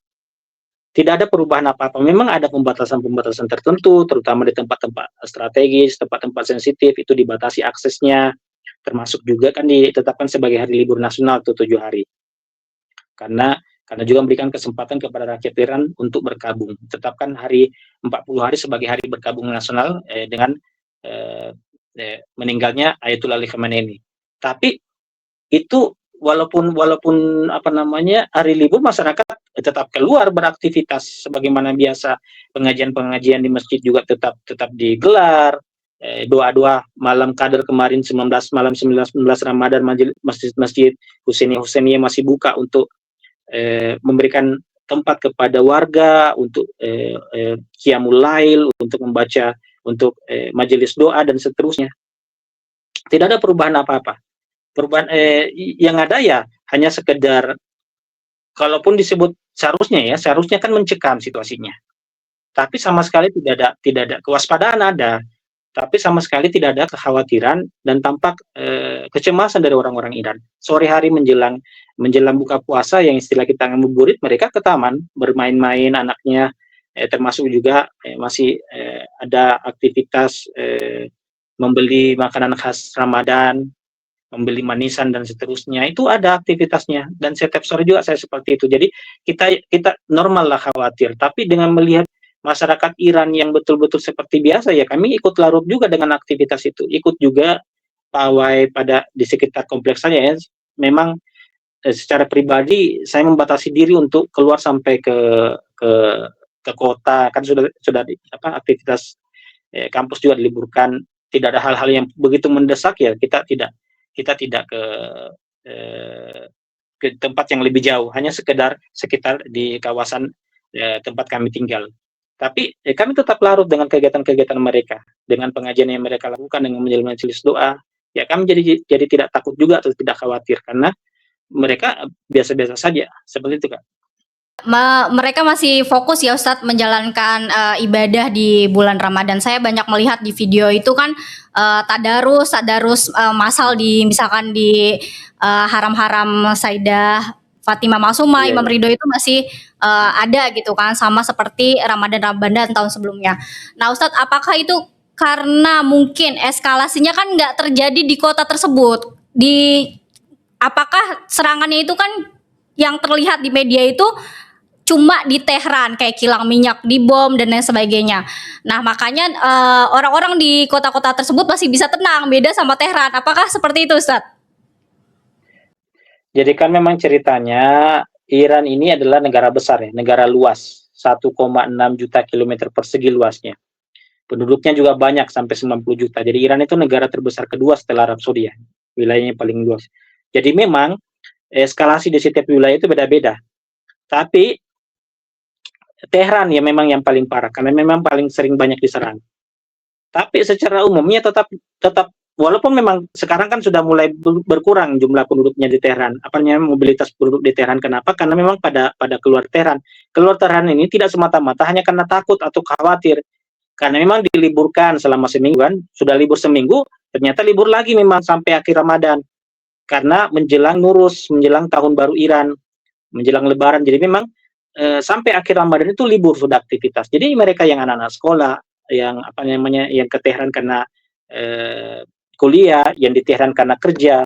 Tidak ada perubahan apa-apa. Memang ada pembatasan-pembatasan tertentu, terutama di tempat-tempat strategis, tempat-tempat sensitif, itu dibatasi aksesnya, termasuk juga kan ditetapkan sebagai hari libur nasional tuh 7 hari. Karena juga memberikan kesempatan kepada rakyat Iran untuk berkabung. Tetapkan hari 40 hari sebagai hari berkabung nasional dengan meninggalnya Ayatullah Ali Khamenei. Tapi itu walaupun apa namanya hari libur, masyarakat tetap keluar beraktivitas sebagaimana biasa. Pengajian-pengajian di masjid juga tetap digelar. Doa-doa malam Qadar kemarin 19 Ramadan, masjid-masjid Husainiyah masih buka untuk memberikan tempat kepada warga untuk qiyamul lail, untuk membaca, untuk majelis doa dan seterusnya. Tidak ada perubahan apa-apa. Perubahan yang ada ya hanya sekedar, kalaupun disebut seharusnya kan mencekam situasinya. Tapi sama sekali tidak ada kewaspadaan, ada, tapi sama sekali tidak ada kekhawatiran dan tampak kecemasan dari orang-orang Iran. Sore hari menjelang buka puasa, yang istilah kita ngabuburit, mereka ke taman bermain-main anaknya, termasuk juga masih ada aktivitas membeli makanan khas Ramadan, membeli manisan dan seterusnya. Itu ada aktivitasnya, dan setiap sore juga saya seperti itu. Jadi kita normal lah khawatir, tapi dengan melihat masyarakat Iran yang betul-betul seperti biasa, ya kami ikut larut juga dengan aktivitas itu, ikut juga pawai di sekitar kompleks saya ya. Memang secara pribadi saya membatasi diri untuk keluar sampai ke kota, kan sudah aktivitas kampus juga diliburkan. Tidak ada hal-hal yang begitu mendesak, ya kita tidak ke tempat yang lebih jauh, hanya sekitar di kawasan tempat kami tinggal. Tapi kami tetap larut dengan kegiatan-kegiatan mereka, dengan pengajian yang mereka lakukan, dengan majelis doa. Ya kami jadi tidak takut juga atau tidak khawatir, karena mereka biasa-biasa saja, seperti itu Kak. Mereka masih fokus ya Ustadz menjalankan ibadah di bulan Ramadan. Saya banyak melihat di video itu kan tadarus massal misalkan di haram-haram Sayyidah Fatimah Masumah, Iya, Imam iya. Ridho itu masih ada gitu kan, sama seperti Ramadan tahun sebelumnya. Nah Ustadz, apakah itu karena mungkin eskalasinya kan nggak terjadi di kota tersebut? Apakah serangannya itu kan yang terlihat di media itu cuma di Tehran, kayak kilang minyak dibom dan lain sebagainya. Nah makanya orang-orang di kota-kota tersebut masih bisa tenang, beda sama Tehran. Apakah seperti itu Ustadz? Jadi kan memang ceritanya Iran ini adalah negara besar ya, negara luas, 1,6 juta kilometer persegi luasnya. Penduduknya juga banyak, sampai 90 juta. Jadi Iran itu negara terbesar kedua setelah Arab Saudi ya. Wilayahnya paling luas. Jadi memang eskalasi di setiap wilayah itu beda-beda. Tapi Tehran ya memang yang paling parah, karena memang paling sering banyak diserang. Tapi secara umumnya tetap walaupun memang sekarang kan sudah mulai berkurang jumlah penduduknya di Tehran. Apa namanya, mobilitas penduduk di Tehran. Kenapa? Karena memang pada keluar Tehran. Keluar Tehran ini tidak semata-mata hanya karena takut atau khawatir. Karena memang diliburkan selama seminggu kan, sudah libur seminggu, ternyata libur lagi memang sampai akhir Ramadan. Karena menjelang Nuruz, menjelang tahun baru Iran, menjelang Lebaran. Jadi memang sampai akhir Ramadan itu libur sudah aktivitas. Jadi mereka yang anak-anak sekolah, yang apa namanya, yang ke Tehran karena kuliah, yang di Tehran karena kerja.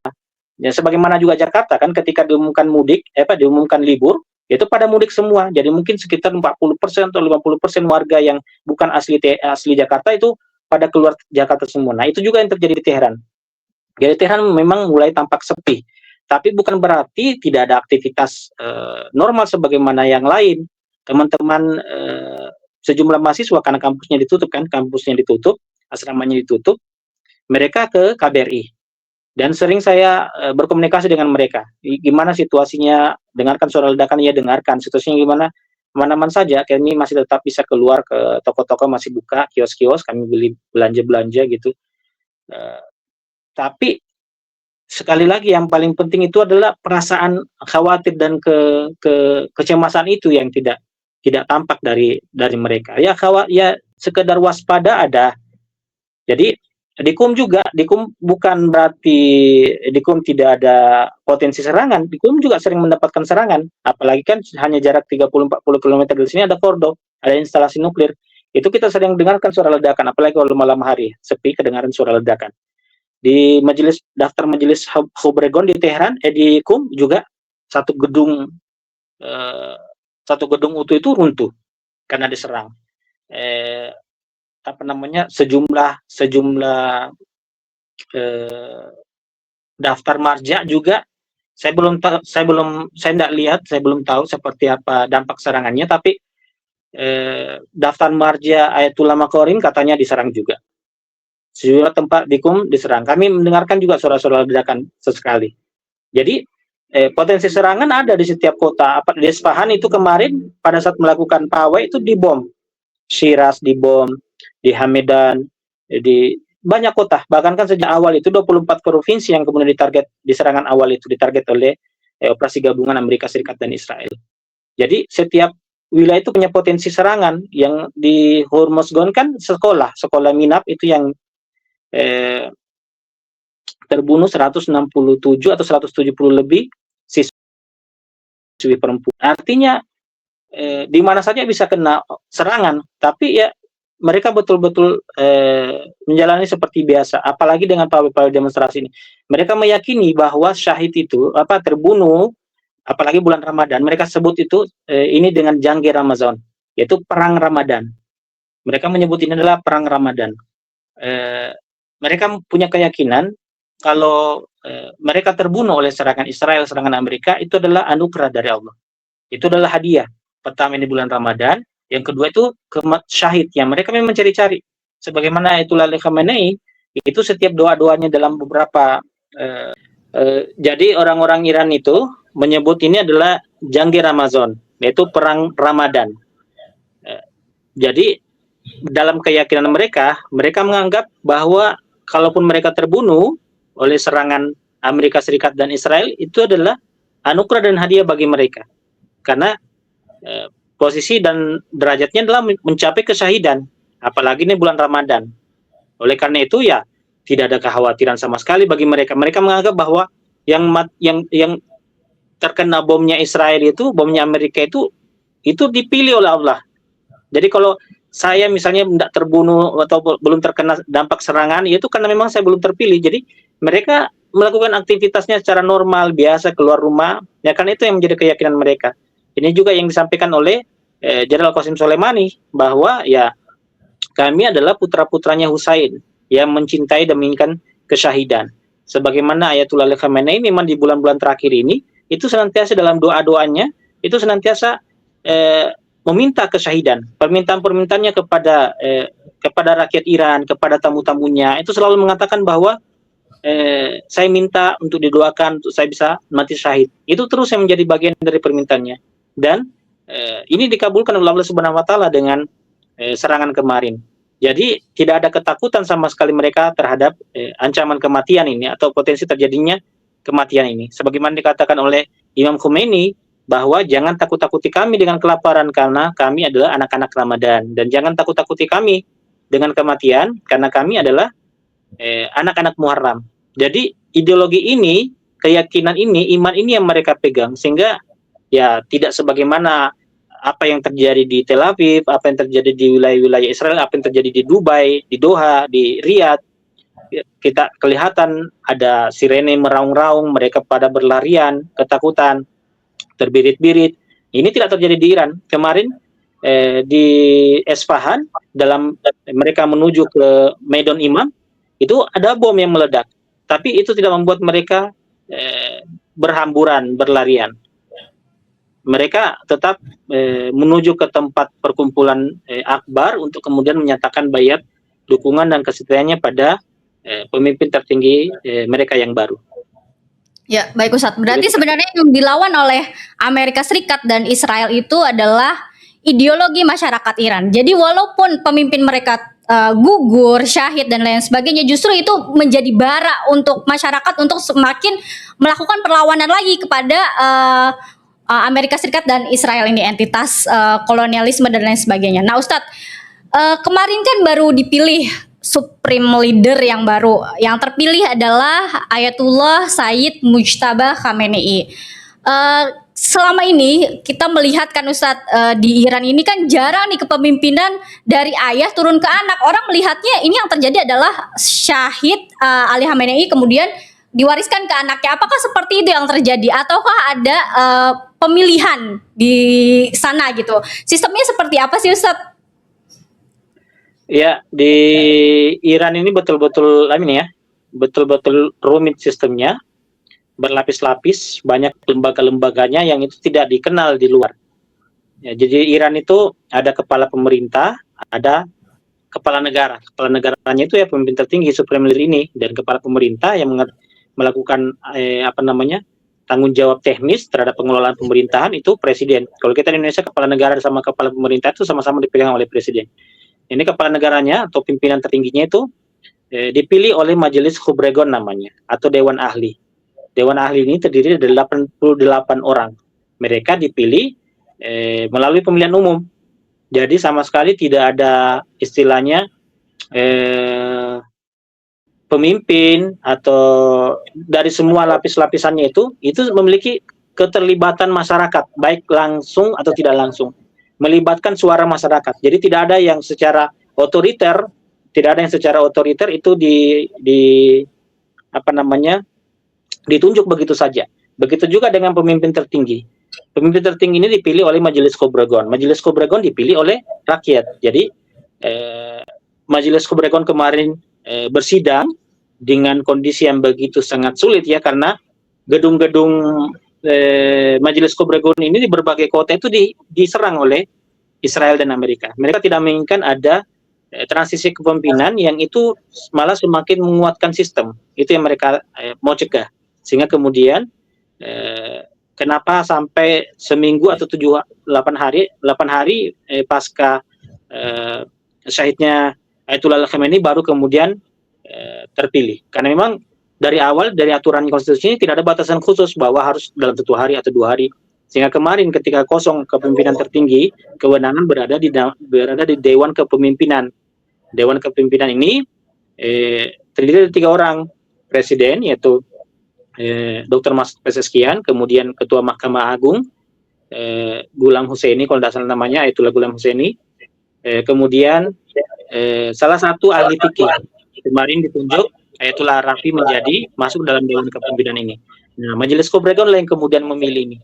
Ya sebagaimana juga Jakarta kan, ketika diumumkan diumumkan libur, itu pada mudik semua. Jadi mungkin sekitar 40% atau 50% warga yang bukan asli Jakarta itu pada keluar Jakarta semua. Nah, itu juga yang terjadi di Tehran. Jadi Tehran memang mulai tampak sepi. Tapi bukan berarti tidak ada aktivitas normal sebagaimana yang lain. Teman-teman sejumlah mahasiswa, karena kampusnya ditutup, asramanya ditutup, mereka ke KBRI. Dan sering saya berkomunikasi dengan mereka. Gimana situasinya, dengarkan suara ledakan, ya dengarkan. Situasinya gimana, mana-mana saja, kami masih tetap bisa keluar ke toko-toko, masih buka, kios-kios, kami beli belanja-belanja gitu. Tapi sekali lagi yang paling penting itu adalah perasaan khawatir dan kecemasan itu yang tidak tampak dari mereka. Ya sekedar waspada ada, Jadi di KUM juga, di KUM bukan berarti di KUM tidak ada potensi serangan, di KUM juga sering mendapatkan serangan, apalagi kan hanya jarak 30-40 kilometer dari sini ada Fordo, ada instalasi nuklir. Itu kita sering dengarkan suara ledakan, apalagi kalau malam hari, sepi kedengaran suara ledakan. Di daftar majelis Hobregon di Teheran, di KUM juga satu gedung eh, satu gedung utuh itu runtuh karena diserang. Eh, apa namanya, sejumlah sejumlah eh, daftar marja juga saya tidak lihat, saya belum tahu seperti apa dampak serangannya, tapi daftar marja Ayatullah Makorim katanya diserang juga. Sejumlah tempat di KUM diserang. Kami mendengarkan juga suara-suara ledakan sesekali. Jadi potensi serangan ada di setiap kota. Di Isfahan itu kemarin pada saat melakukan pawai itu dibom. Shiraz dibom, di Hamedan, di banyak kota. Bahkan kan sejak awal itu 24 provinsi yang kemudian di serangan awal itu ditarget oleh operasi gabungan Amerika Serikat dan Israel. Jadi setiap wilayah itu punya potensi serangan. Yang di Hormozgan kan sekolah minap itu yang terbunuh 167 atau 170 lebih siswi perempuan. Artinya di mana saja bisa kena serangan, tapi ya mereka betul-betul menjalani seperti biasa, apalagi dengan pawai-pawai demonstrasi ini. Mereka meyakini bahwa syahid itu terbunuh, apalagi bulan Ramadan. Mereka sebut itu ini dengan Jangge Ramadan, yaitu perang Ramadan. Mereka menyebut ini adalah perang Ramadan. Mereka punya keyakinan kalau mereka terbunuh oleh serangan Israel, serangan Amerika, itu adalah anugerah dari Allah. Itu adalah hadiah. Pertama ini bulan Ramadan, yang kedua itu syahid yang mereka memang cari-cari. Sebagaimana itulah Khamenei, itu setiap doa-doanya dalam beberapa jadi orang-orang Iran itu menyebut ini adalah Jangge Ramadan, yaitu perang Ramadan. Jadi dalam keyakinan mereka menganggap bahwa kalaupun mereka terbunuh oleh serangan Amerika Serikat dan Israel, itu adalah anugerah dan hadiah bagi mereka. Karena posisi dan derajatnya adalah mencapai kesyahidan, apalagi ini bulan Ramadan. Oleh karena itu ya tidak ada kekhawatiran sama sekali bagi mereka. Mereka menganggap bahwa yang terkena bomnya Israel itu, bomnya Amerika itu dipilih oleh Allah. Jadi kalau saya misalnya tidak terbunuh atau belum terkena dampak serangan, itu karena memang saya belum terpilih. Jadi mereka melakukan aktivitasnya secara normal, biasa, keluar rumah. Ya kan itu yang menjadi keyakinan mereka. Ini juga yang disampaikan oleh Jenderal Qasim Soleimani, bahwa ya kami adalah putra-putranya Husain yang mencintai dan menginginkan kesyahidan. Sebagaimana Ayatullah Khamenei memang di bulan-bulan terakhir ini, itu senantiasa dalam doa-doanya, itu senantiasa meminta kesyahidan. Permintaan-permintaannya kepada rakyat Iran, kepada tamu-tamunya, itu selalu mengatakan bahwa saya minta untuk didoakan untuk saya bisa mati syahid. Itu terus yang menjadi bagian dari permintaannya. Dan ini dikabulkan oleh Allah Subhanahu wa taala dengan serangan kemarin. Jadi tidak ada ketakutan sama sekali mereka terhadap ancaman kematian ini atau potensi terjadinya kematian ini. Sebagaimana dikatakan oleh Imam Khomeini, bahwa jangan takut-takuti kami dengan kelaparan karena kami adalah anak-anak Ramadan, dan jangan takut-takuti kami dengan kematian karena kami adalah anak-anak Muharram. Jadi ideologi ini, keyakinan ini, iman ini yang mereka pegang, sehingga ya tidak sebagaimana apa yang terjadi di Tel Aviv, apa yang terjadi di wilayah-wilayah Israel, apa yang terjadi di Dubai, di Doha, di Riyadh. Kita kelihatan ada sirene meraung-raung, mereka pada berlarian, ketakutan, terbirit-birit. Ini tidak terjadi di Iran. Kemarin di Esfahan, dalam mereka menuju ke Medan Imam, itu ada bom yang meledak. Tapi itu tidak membuat mereka berhamburan, berlarian. Mereka tetap menuju ke tempat perkumpulan akbar untuk kemudian menyatakan bayat dukungan dan kesetiaannya pada pemimpin tertinggi mereka yang baru. Ya, baik Ustadz. Berarti sebenarnya yang dilawan oleh Amerika Serikat dan Israel itu adalah ideologi masyarakat Iran. Jadi walaupun pemimpin mereka gugur, syahid dan lain sebagainya, justru itu menjadi bara untuk masyarakat untuk semakin melakukan perlawanan lagi kepada Amerika Serikat dan Israel ini, entitas kolonialisme dan lain sebagainya. Nah Ustadz, kemarin kan baru dipilih Supreme Leader yang baru. Yang terpilih adalah Ayatullah Sayyid Mujtaba Khamenei. Selama ini kita melihat kan Ustadz, di Iran ini kan jarang nih kepemimpinan dari ayah turun ke anak. Orang melihatnya ini yang terjadi adalah Syahid Ali Khamenei kemudian diwariskan ke anaknya. Apakah seperti itu yang terjadi ataukah ada pemilihan di sana gitu? Sistemnya seperti apa sih Ustadz? Ya, di Iran ini betul-betul betul-betul rumit sistemnya, berlapis-lapis, banyak lembaga-lembaganya yang itu tidak dikenal di luar. Ya, jadi Iran itu ada kepala pemerintah, ada kepala negara. Kepala negaranya itu ya pemimpin tertinggi Supreme Leader ini, dan kepala pemerintah yang melakukan tanggung jawab teknis terhadap pengelolaan pemerintahan itu presiden. Kalau kita di Indonesia, kepala negara sama kepala pemerintah itu sama-sama dipegang oleh presiden. Ini kepala negaranya atau pimpinan tertingginya itu dipilih oleh Majelis Khubregon namanya, atau Dewan Ahli. Dewan Ahli ini terdiri dari 88 orang. Mereka dipilih melalui pemilihan umum. Jadi sama sekali tidak ada istilahnya pemimpin atau dari semua lapis-lapisannya itu memiliki keterlibatan masyarakat, baik langsung atau tidak langsung. Melibatkan suara masyarakat. Jadi tidak ada yang secara otoriter, itu ditunjuk begitu saja. Begitu juga dengan pemimpin tertinggi. Pemimpin tertinggi ini dipilih oleh Majelis Khubregon. Majelis Khubregon dipilih oleh rakyat. Jadi Majelis Khubregon kemarin bersidang dengan kondisi yang begitu sangat sulit ya, karena gedung-gedung Majelis Khubregon ini di berbagai kota itu diserang oleh Israel dan Amerika. Mereka tidak menginginkan ada transisi kepemimpinan yang itu malah semakin menguatkan sistem. Itu yang mereka mau cegah. Sehingga kemudian kenapa sampai seminggu atau 8 hari pasca syahidnya Ayatullah Khamenei baru kemudian terpilih. Karena memang dari awal, dari aturan konstitusi ini tidak ada batasan khusus bahwa harus dalam 1 hari atau 2 hari. Sehingga kemarin ketika kosong kepemimpinan tertinggi, kewenangan berada di Dewan Kepemimpinan. Dewan Kepemimpinan ini terdiri dari 3 orang, presiden yaitu Dr. Masud Pezeshkian, kemudian Ketua Mahkamah Agung Ghulam Husseini, kalau tidak salah namanya, Ayatullah Ghulam Husseini, kemudian salah satu ahli fikih kemarin ditunjuk Ayatullah Rafi menjadi masuk dalam Dewan Kepemimpinan ini. Nah, Majelis Khubregon yang kemudian memilih ini.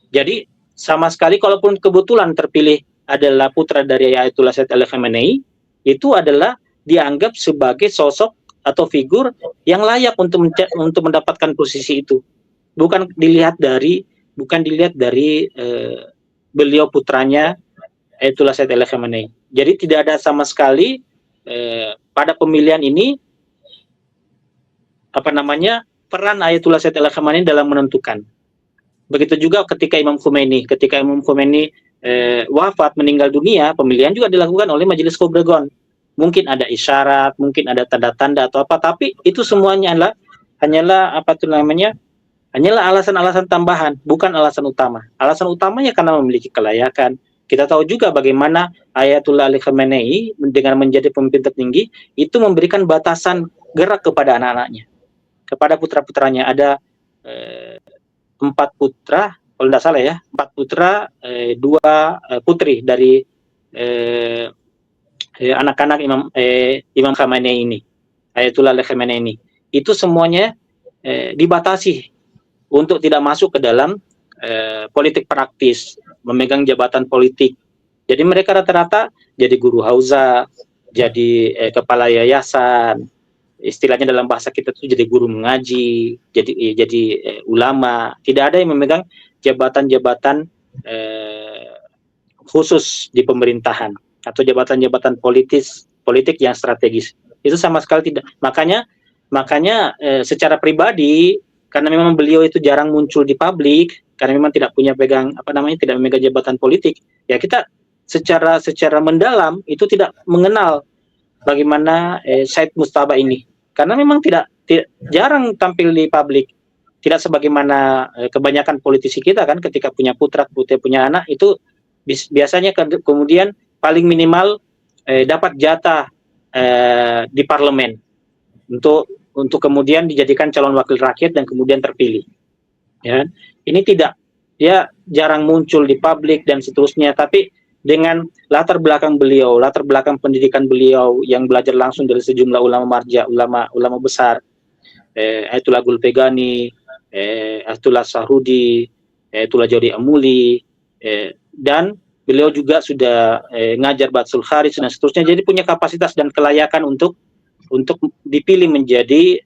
Jadi sama sekali kalaupun kebetulan terpilih adalah putra dari Ayatullah Sayyid Ali Khamenei, itu adalah dianggap sebagai sosok atau figur yang layak untuk mendapatkan posisi itu. Bukan dilihat dari beliau putranya Ayatullah Sayyid Ali Khamenei. Jadi tidak ada sama sekali pada pemilihan ini peran Ayatullah Sayyid Ali Khamenei dalam menentukan. Begitu juga ketika Imam Khomeini wafat, meninggal dunia, pemilihan juga dilakukan oleh Majelis Khubregon. Mungkin ada isyarat, mungkin ada tanda-tanda atau apa, tapi itu semuanya hanyalah alasan-alasan tambahan, bukan alasan utama. Alasan utamanya karena memiliki kelayakan. Kita tahu juga bagaimana Ayatullah Ali Khamenei dengan menjadi pemimpin tertinggi itu memberikan batasan gerak kepada anak-anaknya, kepada putra-putranya. Ada 4 putra, kalau tidak salah ya, 4 putra, 2 putri dari anak-anak Imam Khamenei ini, Ayatullah Ali Khamenei ini. Itu semuanya dibatasi untuk tidak masuk ke dalam politik praktis, memegang jabatan politik. Jadi mereka rata-rata jadi guru hauza, jadi kepala yayasan, istilahnya dalam bahasa kita itu jadi guru mengaji, jadi ulama. Tidak ada yang memegang jabatan-jabatan khusus di pemerintahan atau jabatan-jabatan politik yang strategis. Itu sama sekali tidak. Makanya secara pribadi, karena memang beliau itu jarang muncul di publik, karena memang tidak tidak memegang jabatan politik, ya kita secara mendalam itu tidak mengenal bagaimana Said Mujtaba ini. Karena memang tidak jarang tampil di publik. Tidak sebagaimana kebanyakan politisi kita kan, ketika punya putra punya anak itu biasanya kemudian paling minimal dapat jatah di parlemen untuk kemudian dijadikan calon wakil rakyat dan kemudian terpilih. Ya, ini tidak, dia jarang muncul di publik dan seterusnya, tapi dengan latar belakang beliau, latar belakang pendidikan beliau yang belajar langsung dari sejumlah ulama marja, ulama besar, Ayatullah Gulpegani, Ayatullah Sahrudi, Ayatullah Jodi Amuli, dan beliau juga sudah ngajar Batsul Kharis dan seterusnya, jadi punya kapasitas dan kelayakan untuk dipilih menjadi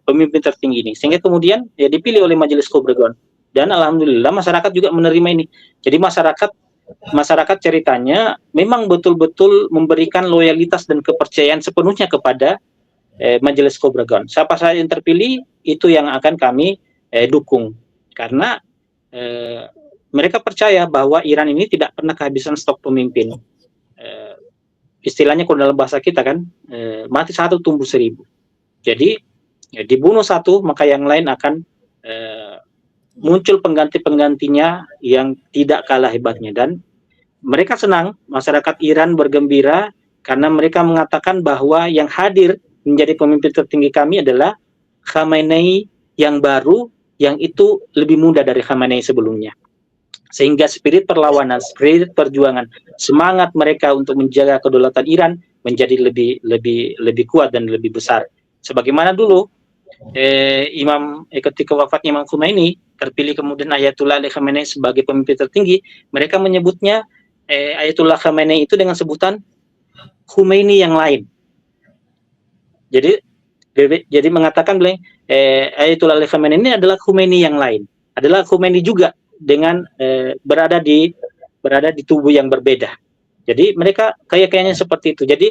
pemimpin tertinggi ini, sehingga kemudian ya dipilih oleh Majelis Kobregon, dan alhamdulillah masyarakat juga menerima ini. Jadi masyarakat ceritanya memang betul-betul memberikan loyalitas dan kepercayaan sepenuhnya kepada Majelis Kobregon. Siapa saja yang terpilih itu yang akan kami dukung, karena mereka percaya bahwa Iran ini tidak pernah kehabisan stok pemimpin. Istilahnya kalau dalam bahasa kita kan, mati satu tumbuh seribu. Jadi dibunuh satu maka yang lain akan muncul pengganti-penggantinya yang tidak kalah hebatnya. Dan mereka senang, masyarakat Iran bergembira karena mereka mengatakan bahwa yang hadir menjadi pemimpin tertinggi kami adalah Khamenei yang baru, yang itu lebih muda dari Khamenei sebelumnya. Sehingga spirit perlawanan, spirit perjuangan, semangat mereka untuk menjaga kedaulatan Iran menjadi lebih kuat dan lebih besar. Sebagaimana dulu ketika wafatnya Imam Khomeini, terpilih kemudian Ayatullah Ali Khamenei sebagai pemimpin tertinggi, mereka menyebutnya Ayatullah Khamenei itu dengan sebutan Khomeini yang lain. Jadi mengatakan Ayatullah Ali Khamenei ini adalah Khomeini yang lain, adalah Khomeini juga dengan berada di tubuh yang berbeda. Jadi mereka keyakinannya seperti itu. Jadi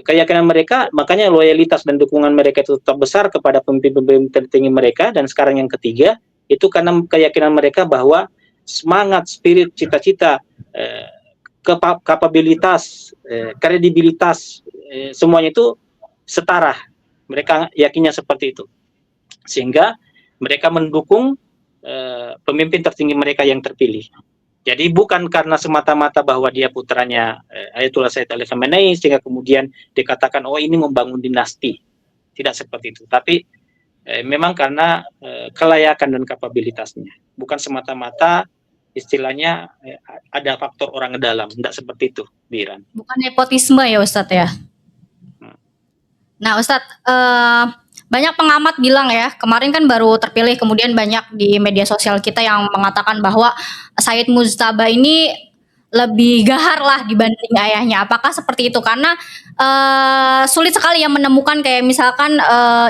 keyakinan mereka, makanya loyalitas dan dukungan mereka itu tetap besar kepada pemimpin-pemimpin tertinggi mereka. Dan sekarang yang ketiga itu karena keyakinan mereka bahwa semangat, spirit, cita-cita, kapabilitas, kredibilitas, semuanya itu setara. Mereka yakinnya seperti itu, sehingga mereka mendukung pemimpin tertinggi mereka yang terpilih. Jadi bukan karena semata-mata bahwa dia putranya Ayatullah Sayyid Ali Khamenei sehingga kemudian dikatakan oh ini membangun dinasti. Tidak seperti itu. Tapi memang karena kelayakan dan kapabilitasnya. Bukan semata-mata istilahnya ada faktor orang dalam. Tidak seperti itu di Iran. Bukan nepotisme ya Ustadz ya. Nah Ustadz, banyak pengamat bilang ya, kemarin kan baru terpilih, kemudian banyak di media sosial kita yang mengatakan bahwa Sayyid Mujtaba ini lebih gahar lah dibanding ayahnya. Apakah seperti itu? Karena sulit sekali yang menemukan kayak misalkan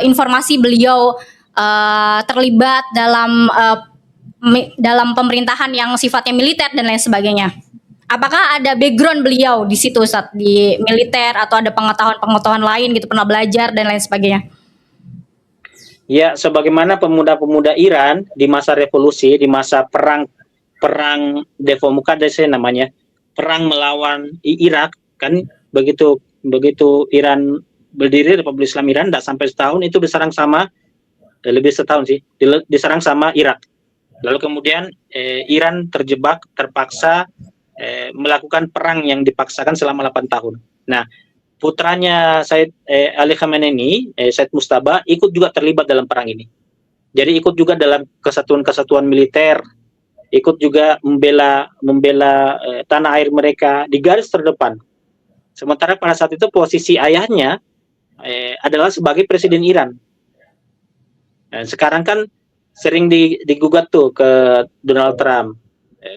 informasi beliau terlibat dalam pemerintahan yang sifatnya militer dan lain sebagainya. Apakah ada background beliau di situ Ustadz, di militer, atau ada pengetahuan lain gitu, pernah belajar dan lain sebagainya? Ya, sebagaimana pemuda-pemuda Iran di masa revolusi, di masa perang Devomukades namanya, perang melawan Irak, kan begitu Iran berdiri, Republik Islam Iran, tidak sampai setahun itu diserang sama, lebih setahun sih, diserang sama Irak. Lalu kemudian Iran terpaksa melakukan perang yang dipaksakan selama 8 tahun. Nah, putranya Sayyid Ali Khamenei, Sayyid Mujtaba, ikut juga terlibat dalam perang ini. Jadi ikut juga dalam kesatuan-kesatuan militer, ikut juga membela tanah air mereka di garis terdepan. Sementara pada saat itu posisi ayahnya adalah sebagai presiden Iran. Dan sekarang kan sering digugat tuh ke Donald Trump.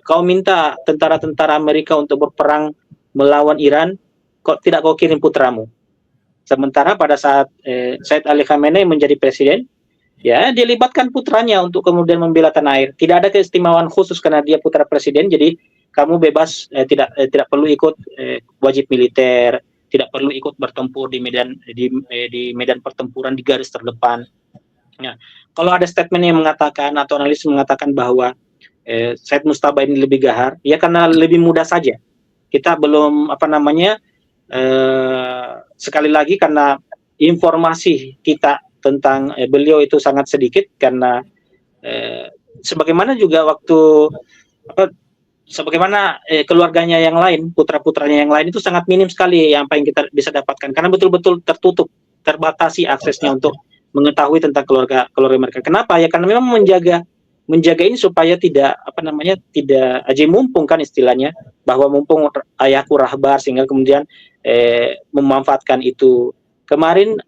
Kau minta tentara-tentara Amerika untuk berperang melawan Iran, kok tidak kau kirim putramu? Sementara pada saat Sayyid Ali Khamenei menjadi presiden, ya dia libatkan putranya untuk kemudian membela tanah air. Tidak ada keistimewaan khusus karena dia putra presiden, jadi kamu bebas, tidak perlu ikut wajib militer, tidak perlu ikut bertempur di medan pertempuran di garis terdepan. Ya, kalau ada statement yang mengatakan atau analis mengatakan bahwa Sayyid Mujtaba ini lebih gahar, ya karena lebih mudah saja. Kita belum sekali lagi karena informasi kita tentang beliau itu sangat sedikit, karena sebagaimana juga waktu sebagaimana keluarganya yang lain, putra-putranya yang lain itu sangat minim sekali yang paling kita bisa dapatkan karena betul-betul tertutup, terbatasi aksesnya untuk mengetahui tentang keluarga mereka. Kenapa? Ya karena memang menjaga ini supaya tidak tidak aji mumpung kan istilahnya, bahwa mumpung ayahku rahbar sehingga kemudian memanfaatkan itu. Kemarin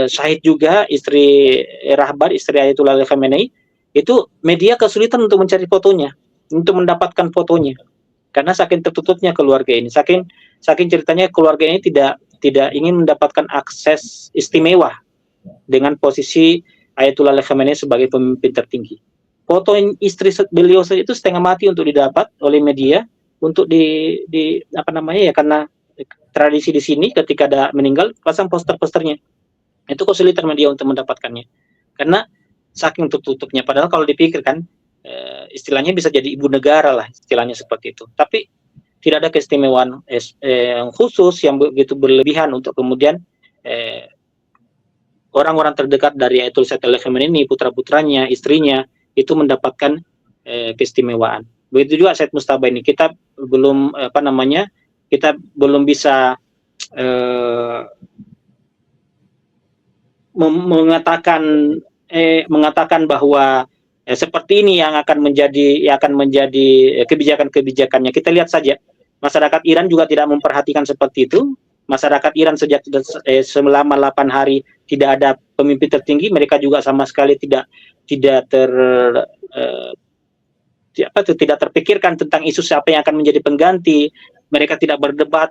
Syahid juga istri rahbar, istri Ayatullah Khamenei, itu media kesulitan untuk mencari fotonya, untuk mendapatkan fotonya karena saking tertutupnya keluarga ini, saking ceritanya keluarga ini tidak ingin mendapatkan akses istimewa dengan posisi Ayatullah Khamenei sebagai pemimpin tertinggi. Foto istri beliau itu setengah mati untuk didapat oleh media, untuk karena tradisi di sini ketika ada meninggal pasang posternya. Itu kesulitan media untuk mendapatkannya karena saking tertutupnya. Padahal kalau dipikirkan istilahnya bisa jadi ibu negara lah, istilahnya seperti itu. Tapi tidak ada keistimewaan khusus yang begitu berlebihan untuk kemudian orang-orang terdekat dari Ayatollah Khamenei ini, putra-putranya, istrinya, itu mendapatkan keistimewaan. Begitu juga Said Mustaba ini, kita belum kita belum bisa mengatakan bahwa seperti ini yang akan menjadi kebijakan-kebijakannya. Kita lihat saja, masyarakat Iran juga tidak memperhatikan seperti itu. Masyarakat Iran sejak selama 8 hari tidak ada pemimpin tertinggi, mereka juga sama sekali tidak terpikirkan tentang isu siapa yang akan menjadi pengganti. Mereka tidak berdebat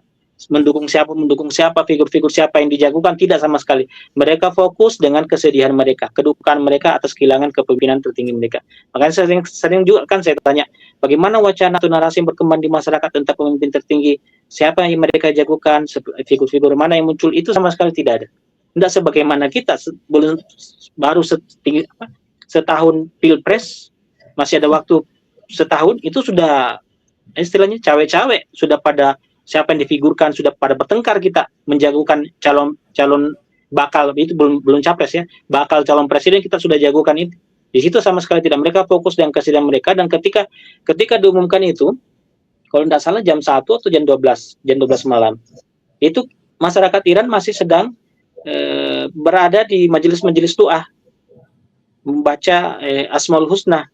mendukung siapa, figur-figur siapa yang dijagokan, tidak sama sekali. Mereka fokus dengan kesedihan mereka, kedukaan mereka atas kehilangan kepemimpinan tertinggi mereka. Makanya sering juga kan saya tanya, bagaimana wacana atau narasi yang berkembang di masyarakat tentang pemimpin tertinggi, siapa yang mereka jagokan, figur-figur mana yang muncul, itu sama sekali tidak ada. Tidak sebagaimana kita baru setahun pilpres, masih ada waktu setahun, itu sudah istilahnya cawe-cawe, sudah pada siapa yang difigurkan, sudah pada bertengkar kita menjagokan calon bakal, itu belum capres ya, bakal calon presiden kita sudah jagokan itu. Di situ sama sekali tidak, mereka fokus dengan kesedihan mereka. Dan ketika diumumkan itu, kalau tidak salah jam 1 atau jam 12 malam, itu masyarakat Iran masih sedang berada di majelis-majelis doa, membaca Asmaul Husna,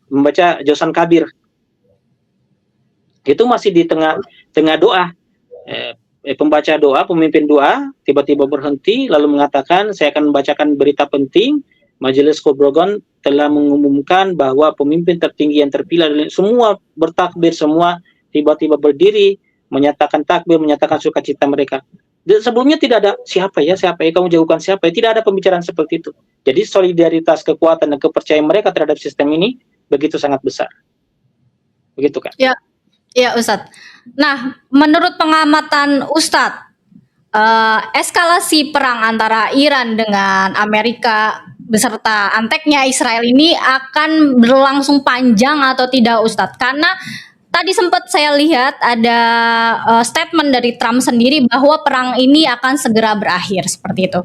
membaca Josan Kabir. Itu masih di tengah doa, pembaca doa, pemimpin doa tiba-tiba berhenti lalu mengatakan, saya akan membacakan berita penting, Majelis Kobrogon telah mengumumkan bahwa pemimpin tertinggi yang terpilih, semua bertakbir, semua tiba-tiba berdiri menyatakan takbir, menyatakan sukacita mereka. Sebelumnya tidak ada siapa ya kamu jagokan siapa ya, tidak ada pembicaraan seperti itu. Jadi solidaritas, kekuatan dan kepercayaan mereka terhadap sistem ini begitu sangat besar. Begitu Kak. Ya Ustadz. Nah, menurut pengamatan Ustadz, eskalasi perang antara Iran dengan Amerika beserta anteknya Israel ini akan berlangsung panjang atau tidak Ustadz? Karena tadi sempat saya lihat ada statement dari Trump sendiri bahwa perang ini akan segera berakhir, seperti itu.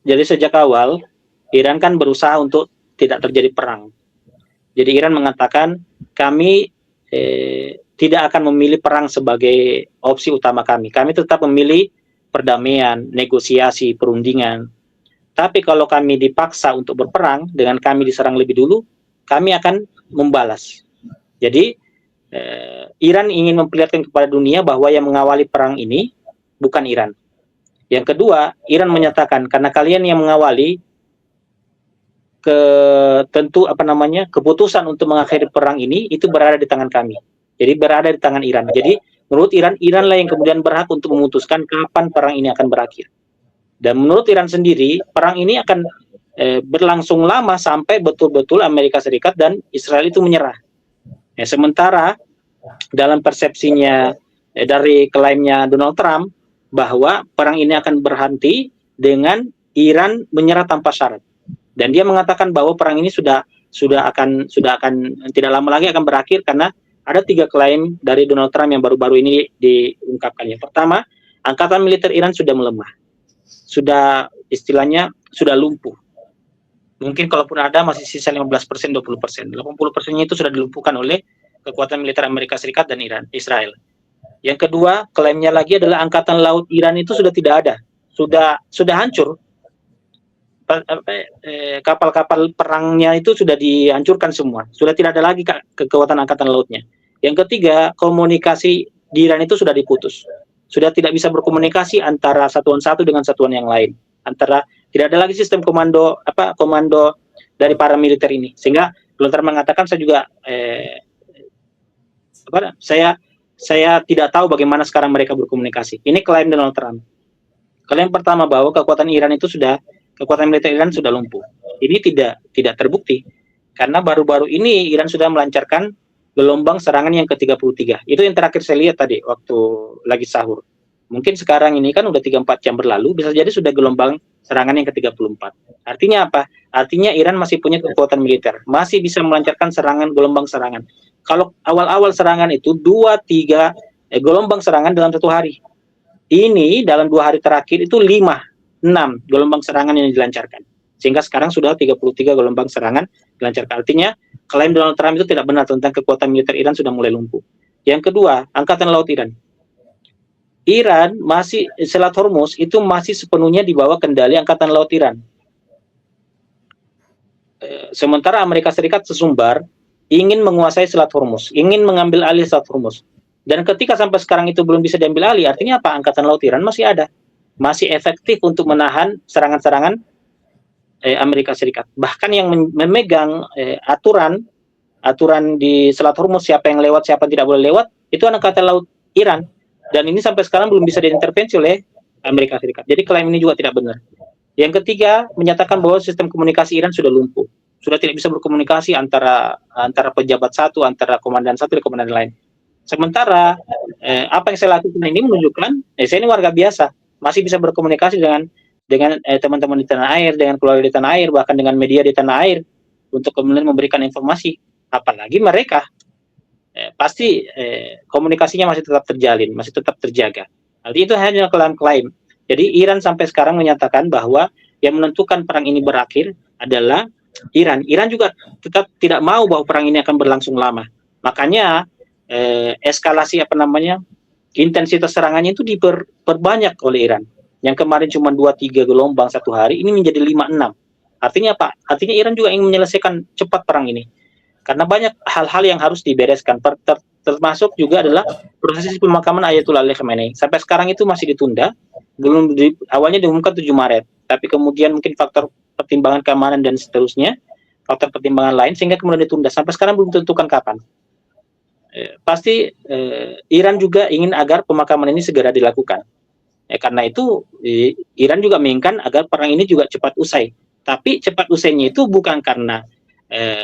Jadi sejak awal Iran kan berusaha untuk tidak terjadi perang. Jadi Iran mengatakan kami tidak akan memilih perang sebagai opsi utama kami. Kami tetap memilih perdamaian, negosiasi, perundingan. Tapi kalau kami dipaksa untuk berperang, dengan kami diserang lebih dulu, kami akan membalas. Jadi Iran ingin memperlihatkan kepada dunia bahwa yang mengawali perang ini bukan Iran. Yang kedua, Iran menyatakan karena kalian yang mengawali, keputusan untuk mengakhiri perang ini itu berada di tangan kami. Jadi berada di tangan Iran. Jadi menurut Iran lah yang kemudian berhak untuk memutuskan kapan perang ini akan berakhir. Dan menurut Iran sendiri, perang ini akan berlangsung lama sampai betul-betul Amerika Serikat dan Israel itu menyerah. Sementara dalam persepsinya dari klaimnya Donald Trump bahwa perang ini akan berhenti dengan Iran menyerah tanpa syarat. Dan dia mengatakan bahwa perang ini sudah akan tidak lama lagi akan berakhir karena ada 3 klaim dari Donald Trump yang baru-baru ini diungkapkannya. Pertama, angkatan militer Iran sudah melemah, sudah istilahnya sudah lumpuh. Mungkin kalaupun ada masih sisa 15%, 20%. 80%-nya itu sudah dilumpuhkan oleh kekuatan militer Amerika Serikat dan Israel. Yang kedua, klaimnya lagi adalah angkatan laut Iran itu sudah tidak ada. Sudah hancur. Kapal-kapal perangnya itu sudah dihancurkan semua. Sudah tidak ada lagi kekuatan angkatan lautnya. Yang ketiga, komunikasi di Iran itu sudah diputus. Sudah tidak bisa berkomunikasi antara satuan satu dengan satuan yang lain. Tidak ada lagi sistem komando dari para militer ini. Sehingga Lontar mengatakan saya tidak tahu bagaimana sekarang mereka berkomunikasi. Ini klaim Donald Trump. Klaim pertama bahwa kekuatan militer Iran sudah lumpuh. Ini tidak terbukti karena baru-baru ini Iran sudah melancarkan gelombang serangan yang ke-33. Itu yang terakhir saya lihat tadi waktu lagi sahur. Mungkin sekarang ini kan udah 3-4 jam berlalu, bisa jadi sudah gelombang serangan yang ke-34. Artinya apa? Artinya Iran masih punya kekuatan militer, masih bisa melancarkan gelombang serangan. Kalau awal-awal serangan itu 2-3 gelombang serangan dalam satu hari. Ini dalam 2 hari terakhir itu 5-6 gelombang serangan yang dilancarkan. Sehingga sekarang sudah 33 gelombang serangan dilancarkan. Artinya klaim Donald Trump itu tidak benar tentang kekuatan militer Iran sudah mulai lumpuh. Yang kedua, angkatan laut Iran. Selat Hormuz itu masih sepenuhnya di bawah kendali angkatan laut Iran. Sementara Amerika Serikat sesumbar ingin menguasai Selat Hormuz, ingin mengambil alih Selat Hormuz. Dan ketika sampai sekarang itu belum bisa diambil alih, artinya apa? Angkatan laut Iran masih ada, masih efektif untuk menahan serangan-serangan Amerika Serikat. Bahkan yang memegang aturan di Selat Hormuz, siapa yang lewat, siapa yang tidak boleh lewat, itu angkatan laut Iran. Dan ini sampai sekarang belum bisa diintervensi oleh Amerika Serikat. Jadi klaim ini juga tidak benar. Yang ketiga, menyatakan bahwa sistem komunikasi Iran sudah lumpuh. Sudah tidak bisa berkomunikasi antara pejabat satu, antara komandan satu dan komandan lain. Sementara apa yang saya lakukan ini menunjukkan saya ini warga biasa, masih bisa berkomunikasi dengan teman-teman di tanah air, dengan keluarga di tanah air, bahkan dengan media di tanah air untuk kemudian memberikan informasi. Apalagi mereka pasti komunikasinya masih tetap terjalin, masih tetap terjaga. Artinya itu hanya klaim-klaim. Jadi Iran sampai sekarang menyatakan bahwa yang menentukan perang ini berakhir adalah Iran. Iran juga tetap tidak mau bahwa perang ini akan berlangsung lama. Makanya eskalasi intensitas serangannya itu diperbanyak oleh Iran. Yang kemarin cuma 2-3 gelombang satu hari, ini menjadi 5-6. Artinya apa? Artinya Iran juga ingin menyelesaikan cepat perang ini. Karena banyak hal-hal yang harus dibereskan, termasuk juga adalah proses pemakaman Ayatullah Ali Khamenei. Sampai sekarang itu masih ditunda, awalnya diumumkan 7 Maret, tapi kemudian mungkin faktor pertimbangan keamanan dan seterusnya, faktor pertimbangan lain, sehingga kemudian ditunda. Sampai sekarang belum ditentukan kapan. Pasti Iran juga ingin agar pemakaman ini segera dilakukan. Karena itu Iran juga menginginkan agar perang ini juga cepat usai. Tapi cepat usainya itu bukan karena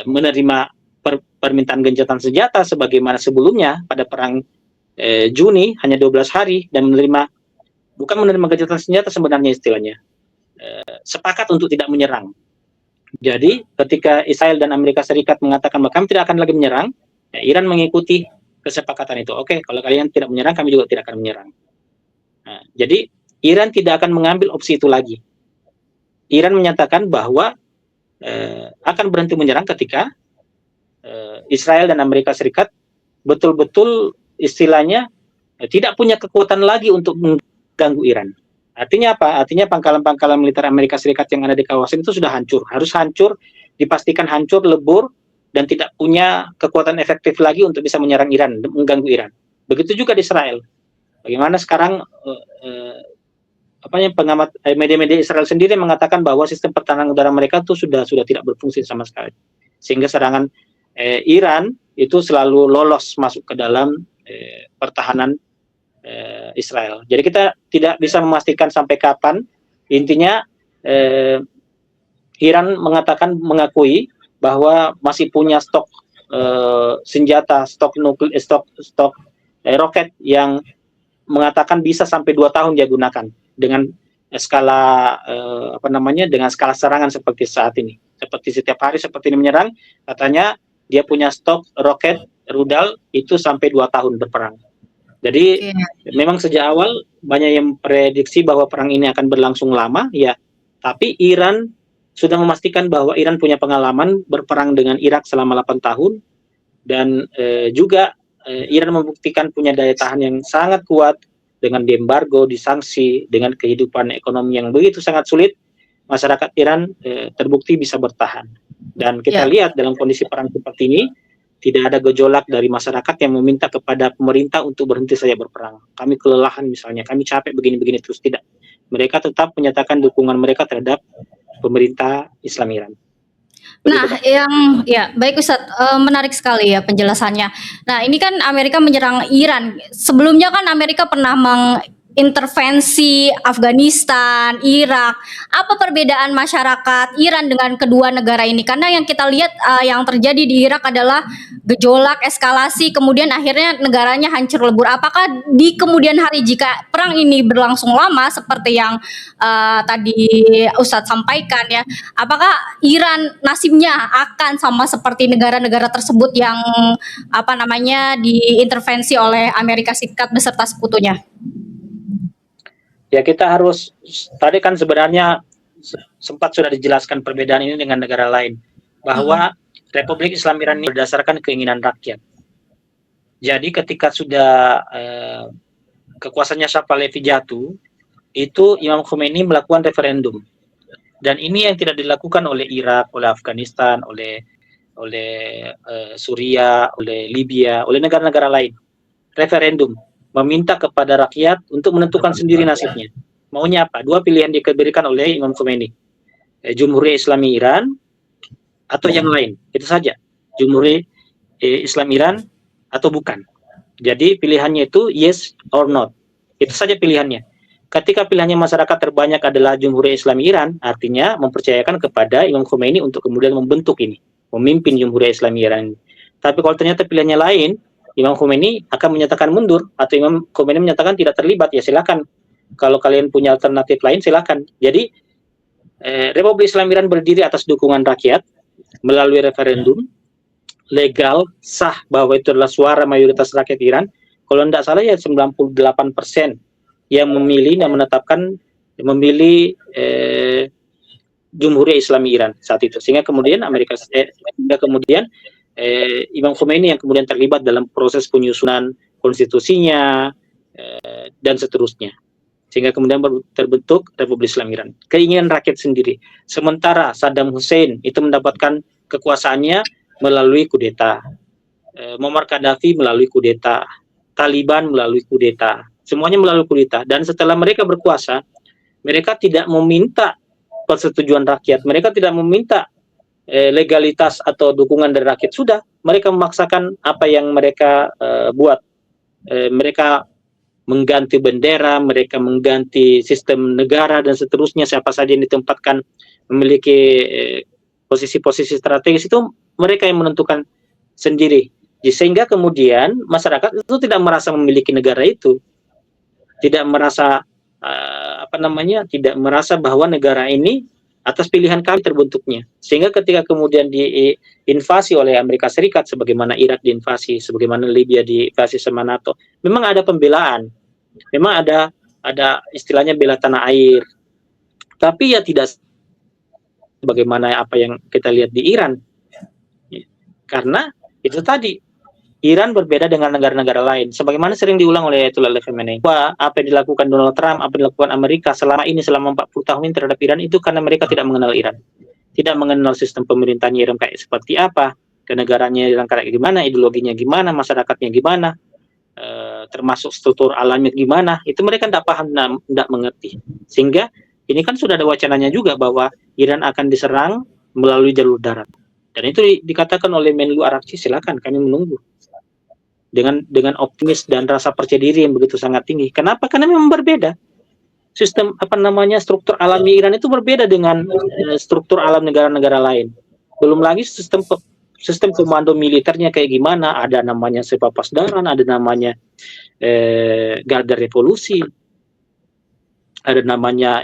menerima permintaan gencatan senjata sebagaimana sebelumnya pada perang Juni hanya 12 hari dan bukan menerima gencatan senjata sebenarnya istilahnya. Sepakat untuk tidak menyerang. Jadi ketika Israel dan Amerika Serikat mengatakan bahwa kami tidak akan lagi menyerang, Iran mengikuti kesepakatan itu. Oke, kalau kalian tidak menyerang, kami juga tidak akan menyerang. Nah, jadi Iran tidak akan mengambil opsi itu lagi. Iran menyatakan bahwa akan berhenti menyerang ketika Israel dan Amerika Serikat betul-betul istilahnya tidak punya kekuatan lagi untuk mengganggu Iran. Artinya apa? Artinya pangkalan-pangkalan militer Amerika Serikat yang ada di kawasan itu sudah hancur. Harus hancur, dipastikan hancur, lebur, dan tidak punya kekuatan efektif lagi untuk bisa menyerang Iran, mengganggu Iran. Begitu juga di Israel. Bagaimana sekarang pengamat media-media Israel sendiri mengatakan bahwa sistem pertahanan udara mereka itu sudah tidak berfungsi sama sekali. Sehingga serangan Iran itu selalu lolos masuk ke dalam pertahanan Israel. Jadi kita tidak bisa memastikan sampai kapan. Intinya Iran mengakui bahwa masih punya stok senjata, stok roket yang mengatakan bisa sampai 2 tahun dia gunakan dengan skala dengan skala serangan seperti saat ini. Seperti setiap hari seperti ini menyerang, katanya dia punya stok roket rudal itu sampai 2 tahun berperang. Jadi memang sejak awal banyak yang prediksi bahwa perang ini akan berlangsung lama, ya. Tapi Iran sudah memastikan bahwa Iran punya pengalaman berperang dengan Irak selama 8 tahun, dan juga Iran membuktikan punya daya tahan yang sangat kuat dengan diembargo, disanksi, dengan kehidupan ekonomi yang begitu sangat sulit. Masyarakat Iran terbukti bisa bertahan. Dan kita Ya. lihat dalam kondisi perang seperti ini, tidak ada gejolak dari masyarakat yang meminta kepada pemerintah untuk berhenti saja berperang. Kami kelelahan misalnya, kami capek begini-begini terus, tidak. Mereka tetap menyatakan dukungan mereka terhadap pemerintah Islam Iran. Begitu, Nah, Kak. baik Ustadz, menarik sekali ya penjelasannya. Nah, ini kan Amerika menyerang Iran. Sebelumnya kan Amerika pernah mengintervensi Afghanistan, Irak. Apa perbedaan masyarakat Iran dengan kedua negara ini? Karena yang kita lihat yang terjadi di Irak adalah gejolak, eskalasi, kemudian akhirnya negaranya hancur lebur. Apakah di kemudian hari jika perang ini berlangsung lama seperti yang tadi Ustadz sampaikan ya, apakah Iran nasibnya akan sama seperti negara-negara tersebut yang diintervensi oleh Amerika Serikat beserta sekutunya? Ya, kita harus, tadi kan sebenarnya sempat sudah dijelaskan perbedaan ini dengan negara lain, bahwa Republik Islam Iran ini berdasarkan keinginan rakyat. Jadi ketika sudah kekuasaannya Shah Pahlavi jatuh, itu Imam Khomeini melakukan referendum. Dan ini yang tidak dilakukan oleh Irak, oleh Afghanistan, oleh Suriah, oleh Libya, oleh negara-negara lain. Referendum, meminta kepada rakyat untuk menentukan sendiri nasibnya. Maunya apa? Dua pilihan diberikan oleh Imam Khomeini. Jumhuriyah Islami Iran atau yang lain. Itu saja. Jumhuriyah Islam Iran atau bukan. Jadi pilihannya itu yes or not. Itu saja pilihannya. Ketika pilihannya masyarakat terbanyak adalah Jumhuriyah Islami Iran, artinya mempercayakan kepada Imam Khomeini untuk kemudian membentuk ini, memimpin Jumhuriyah Islami Iran. Tapi kalau ternyata pilihannya lain, Imam Khomeini akan menyatakan mundur, atau Imam Khomeini menyatakan tidak terlibat, ya silakan. Kalau kalian punya alternatif lain, silakan. Jadi Republik Islam Iran berdiri atas dukungan rakyat melalui referendum legal, sah, bahwa itu adalah suara mayoritas rakyat Iran. Kalau tidak salah ya 98% yang memilih dan menetapkan memilih Jumhuriyah Islami Iran saat itu. Sehingga kemudian Imam Khomeini yang kemudian terlibat dalam proses penyusunan konstitusinya dan seterusnya. Sehingga kemudian terbentuk Republik Islam Iran. Keinginan rakyat sendiri. Sementara Saddam Hussein itu mendapatkan kekuasaannya melalui kudeta. Muammar Gaddafi melalui kudeta. Taliban melalui kudeta. Semuanya melalui kudeta. Dan setelah mereka berkuasa, mereka tidak meminta persetujuan rakyat. Mereka tidak meminta legalitas atau dukungan dari rakyat. Sudah, mereka memaksakan apa yang mereka buat. Mereka mengganti bendera, mereka mengganti sistem negara dan seterusnya. Siapa saja yang ditempatkan memiliki posisi-posisi strategis itu mereka yang menentukan sendiri. Sehingga kemudian masyarakat itu tidak merasa memiliki negara itu, tidak merasa tidak merasa bahwa negara ini atas pilihan kami terbentuknya. Sehingga ketika kemudian diinvasi oleh Amerika Serikat, sebagaimana Irak diinvasi, sebagaimana Libya diinvasi sama NATO, memang ada pembelaan, memang ada istilahnya bela tanah air, tapi ya tidak bagaimana apa yang kita lihat di Iran. Karena itu tadi, Iran berbeda dengan negara-negara lain. Sebagaimana sering diulang oleh Ayatollah Khamenei, bahwa apa yang dilakukan Donald Trump, apa yang dilakukan Amerika selama 40 tahun ini terhadap Iran itu karena mereka tidak mengenal Iran. Tidak mengenal sistem pemerintahnya Iran kayak seperti apa, kenegaranya Iran kayak gimana, ideologinya gimana, masyarakatnya gimana, termasuk struktur alamnya gimana, itu mereka tidak paham, tidak mengerti. Sehingga ini kan sudah ada wacananya juga bahwa Iran akan diserang melalui jalur darat. Dan itu dikatakan oleh Menlu Araqchi, silakan kami menunggu. Dengan optimis dan rasa percaya diri yang begitu sangat tinggi. Kenapa? Karena memang berbeda. Sistem struktur alami Iran itu berbeda dengan struktur alam negara-negara lain. Belum lagi sistem komando militernya kayak gimana, ada namanya Sepapasdaran, ada namanya Garda Revolusi, ada namanya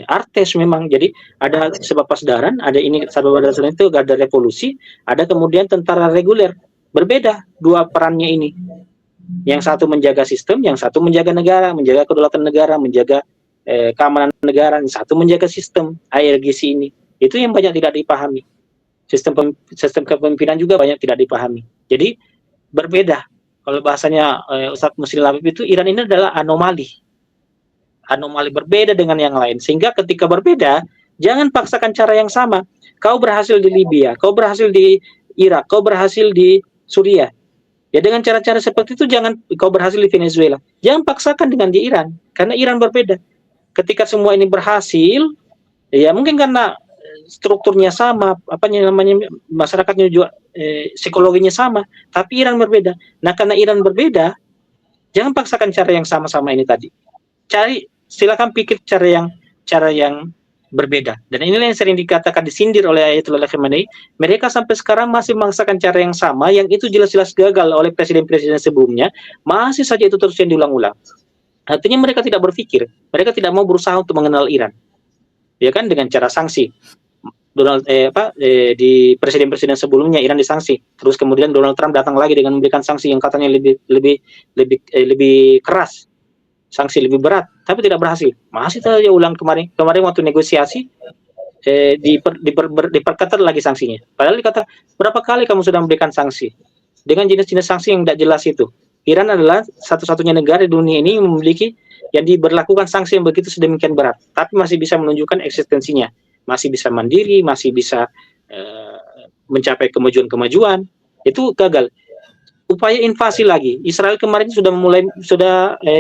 Artes memang. Jadi ada Sepapasdaran, ada ini Sepapasdaran itu Garda Revolusi, ada kemudian tentara reguler. Berbeda dua perannya ini. Yang satu menjaga sistem, yang satu menjaga negara, menjaga kedaulatan negara, menjaga keamanan negara, yang satu menjaga sistem IRGC ini. Itu yang banyak tidak dipahami. Sistem kepemimpinan juga banyak tidak dipahami. Jadi berbeda. Kalau bahasanya Ustadz Muslim Labib itu, Iran ini adalah anomali berbeda dengan yang lain. Sehingga ketika berbeda, jangan paksakan cara yang sama. Kau berhasil di Libya, kau berhasil di Irak, kau berhasil di Suriah. Ya dengan cara-cara seperti itu jangan kau berhasil di Venezuela. Jangan paksakan dengan di Iran, karena Iran berbeda. Ketika semua ini berhasil, ya mungkin karena strukturnya sama, apa namanya, masyarakatnya juga psikologinya sama, tapi Iran berbeda. Nah, karena Iran berbeda, jangan paksakan cara yang sama-sama ini tadi. Silakan pikir cara yang berbeda. Dan inilah yang sering dikatakan, disindir oleh Ayatullah Khamenei. Mereka sampai sekarang masih memaksakan cara yang sama, yang itu jelas-jelas gagal oleh presiden-presiden sebelumnya, masih saja itu terus yang diulang-ulang. Artinya mereka tidak berpikir, mereka tidak mau berusaha untuk mengenal Iran. Ya kan, dengan cara sanksi. Di presiden-presiden sebelumnya Iran disanksi, terus kemudian Donald Trump datang lagi dengan memberikan sanksi yang katanya lebih keras, sanksi lebih berat, tapi tidak berhasil. Masih saja ulang kemarin waktu negosiasi diperketat lagi sanksinya. Padahal dikata berapa kali kamu sudah memberikan sanksi dengan jenis-jenis sanksi yang tidak jelas itu. Iran adalah satu-satunya negara di dunia ini yang memiliki yang diberlakukan sanksi yang begitu sedemikian berat, tapi masih bisa menunjukkan eksistensinya, masih bisa mandiri, masih bisa mencapai kemajuan-kemajuan. Itu gagal. Upaya invasi lagi, Israel kemarin sudah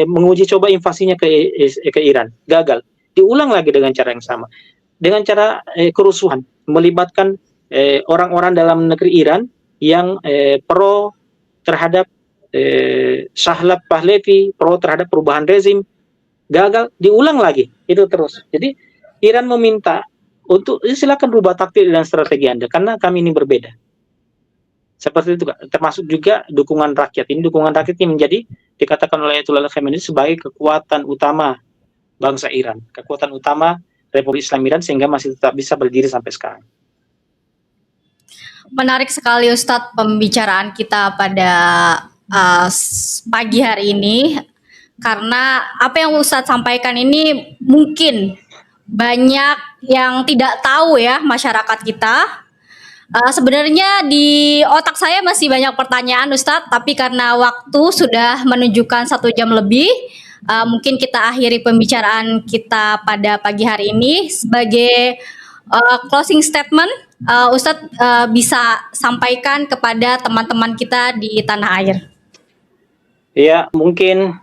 menguji coba invasinya ke Iran, gagal. Diulang lagi dengan cara yang sama, dengan cara kerusuhan, melibatkan orang-orang dalam negeri Iran yang pro terhadap Shahla Pahlavi, pro terhadap perubahan rezim, gagal. Diulang lagi itu terus. Jadi Iran meminta untuk silakan rubah taktik dan strategi Anda, karena kami ini berbeda. Seperti itu, termasuk juga dukungan rakyat. Ini dukungan rakyat yang menjadi dikatakan oleh Ayatullah Khamenei sebagai kekuatan utama bangsa Iran, kekuatan utama Republik Islam Iran, sehingga masih tetap bisa berdiri sampai sekarang. Menarik sekali Ustadz pembicaraan kita pada pagi hari ini, karena apa yang Ustadz sampaikan ini mungkin banyak yang tidak tahu ya masyarakat kita. Sebenarnya di otak saya masih banyak pertanyaan Ustadz, tapi karena waktu sudah menunjukkan 1 jam lebih, mungkin kita akhiri pembicaraan kita pada pagi hari ini. Sebagai closing statement, Ustadz bisa sampaikan kepada teman-teman kita di tanah air. Ya, mungkin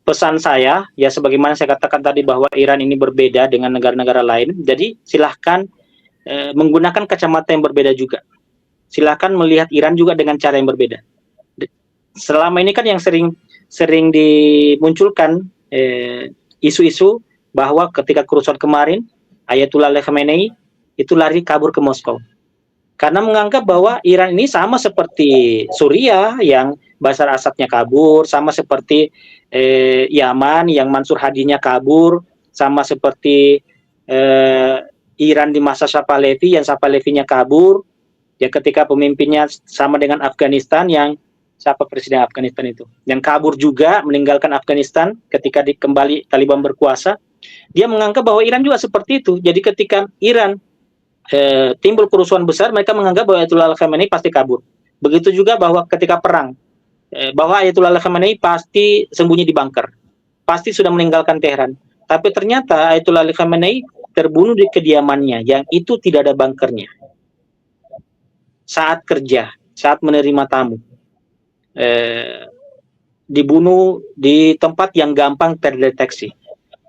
pesan saya, ya sebagaimana saya katakan tadi bahwa Iran ini berbeda dengan negara-negara lain. Jadi silahkan menggunakan kacamata yang berbeda juga. Silahkan melihat Iran juga dengan cara yang berbeda. Selama ini kan yang sering dimunculkan isu-isu bahwa ketika kerusuhan kemarin, Ayatullah Khamenei itu lari kabur ke Moskow. Karena menganggap bahwa Iran ini sama seperti Suriah yang Bashar Assadnya kabur, sama seperti Yaman yang Mansur Hadinya kabur, sama seperti Iran di masa Shah Pahlavi yang Shah Pahlavinya kabur, ya ketika pemimpinnya sama dengan Afghanistan yang siapa presiden Afghanistan itu, yang kabur juga meninggalkan Afghanistan ketika kembali Taliban berkuasa. Dia menganggap bahwa Iran juga seperti itu. Jadi ketika Iran timbul kerusuhan besar, mereka menganggap bahwa Ayatullah Khamenei pasti kabur. Begitu juga bahwa ketika perang, bahwa Ayatullah Khamenei pasti sembunyi di bunker, pasti sudah meninggalkan Teheran. Tapi ternyata Ayatullah Khamenei terbunuh di kediamannya, yang itu tidak ada bunkernya. Saat kerja, saat menerima tamu, dibunuh di tempat yang gampang terdeteksi.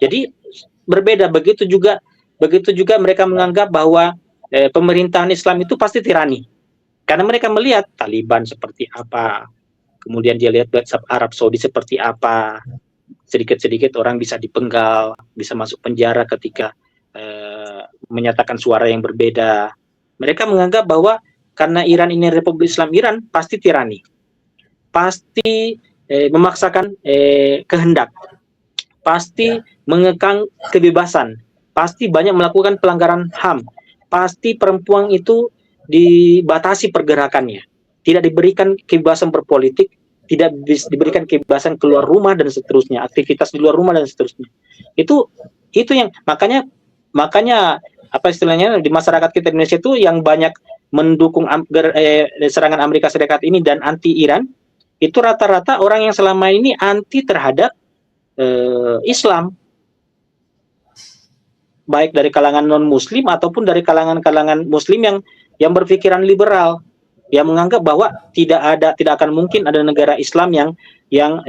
Jadi berbeda. Begitu juga mereka menganggap bahwa pemerintahan Islam itu pasti tirani, karena mereka melihat Taliban seperti apa, kemudian dia lihat Arab Saudi seperti apa, sedikit-sedikit orang bisa dipenggal, bisa masuk penjara ketika menyatakan suara yang berbeda. Mereka menganggap bahwa karena Iran ini Republik Islam Iran, pasti tirani, pasti memaksakan kehendak, pasti mengekang kebebasan, pasti banyak melakukan pelanggaran HAM, pasti perempuan itu dibatasi pergerakannya, tidak diberikan kebebasan berpolitik, tidak diberikan kebebasan keluar rumah dan seterusnya, aktivitas di luar rumah dan seterusnya. Itu yang makanya apa istilahnya di masyarakat kita Indonesia itu yang banyak mendukung serangan Amerika Serikat ini dan anti Iran, itu rata-rata orang yang selama ini anti terhadap Islam, baik dari kalangan non Muslim ataupun dari kalangan Muslim yang berpikiran liberal, yang menganggap bahwa tidak akan mungkin ada negara Islam yang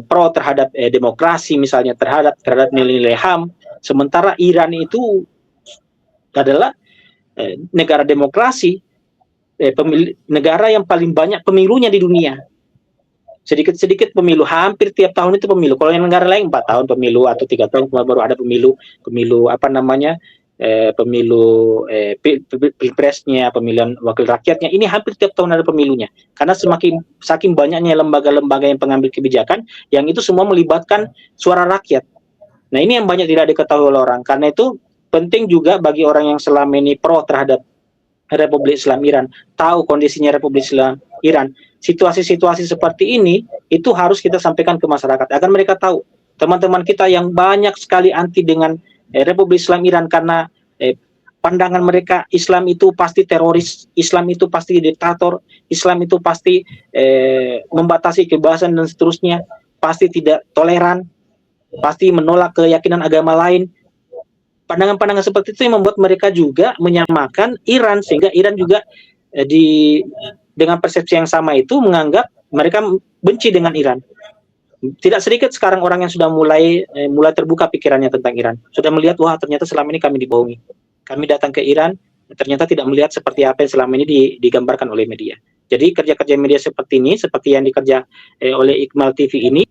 pro terhadap demokrasi, misalnya terhadap nilai-nilai HAM, sementara Iran itu adalah negara demokrasi, negara yang paling banyak pemilunya di dunia. Sedikit-sedikit pemilu, hampir tiap tahun itu pemilu. Kalau yang negara lain 4 tahun pemilu atau 3 tahun baru ada pemilu apa namanya, pemilu pilpresnya, pemilihan wakil rakyatnya. Ini hampir tiap tahun ada pemilunya. Karena saking banyaknya lembaga-lembaga yang pengambil kebijakan, yang itu semua melibatkan suara rakyat. Nah, ini yang banyak tidak diketahui oleh orang. Karena itu penting juga bagi orang yang selama ini pro terhadap Republik Islam Iran, tahu kondisinya Republik Islam Iran. Situasi-situasi seperti ini itu harus kita sampaikan ke masyarakat agar mereka tahu. Teman-teman kita yang banyak sekali anti dengan Republik Islam Iran karena pandangan mereka Islam itu pasti teroris, Islam itu pasti diktator, Islam itu pasti membatasi kebebasan dan seterusnya, pasti tidak toleran, pasti menolak keyakinan agama lain. Pandangan-pandangan seperti itu yang membuat mereka juga menyamakan Iran, sehingga Iran juga dengan persepsi yang sama itu menganggap mereka benci dengan Iran. Tidak sedikit sekarang orang yang sudah mulai terbuka pikirannya tentang Iran, sudah melihat wah ternyata selama ini kami dibohongi. Kami datang ke Iran ternyata tidak melihat seperti apa yang selama ini digambarkan oleh media. Jadi kerja-kerja media seperti ini, seperti yang dikerja oleh Iqmal TV ini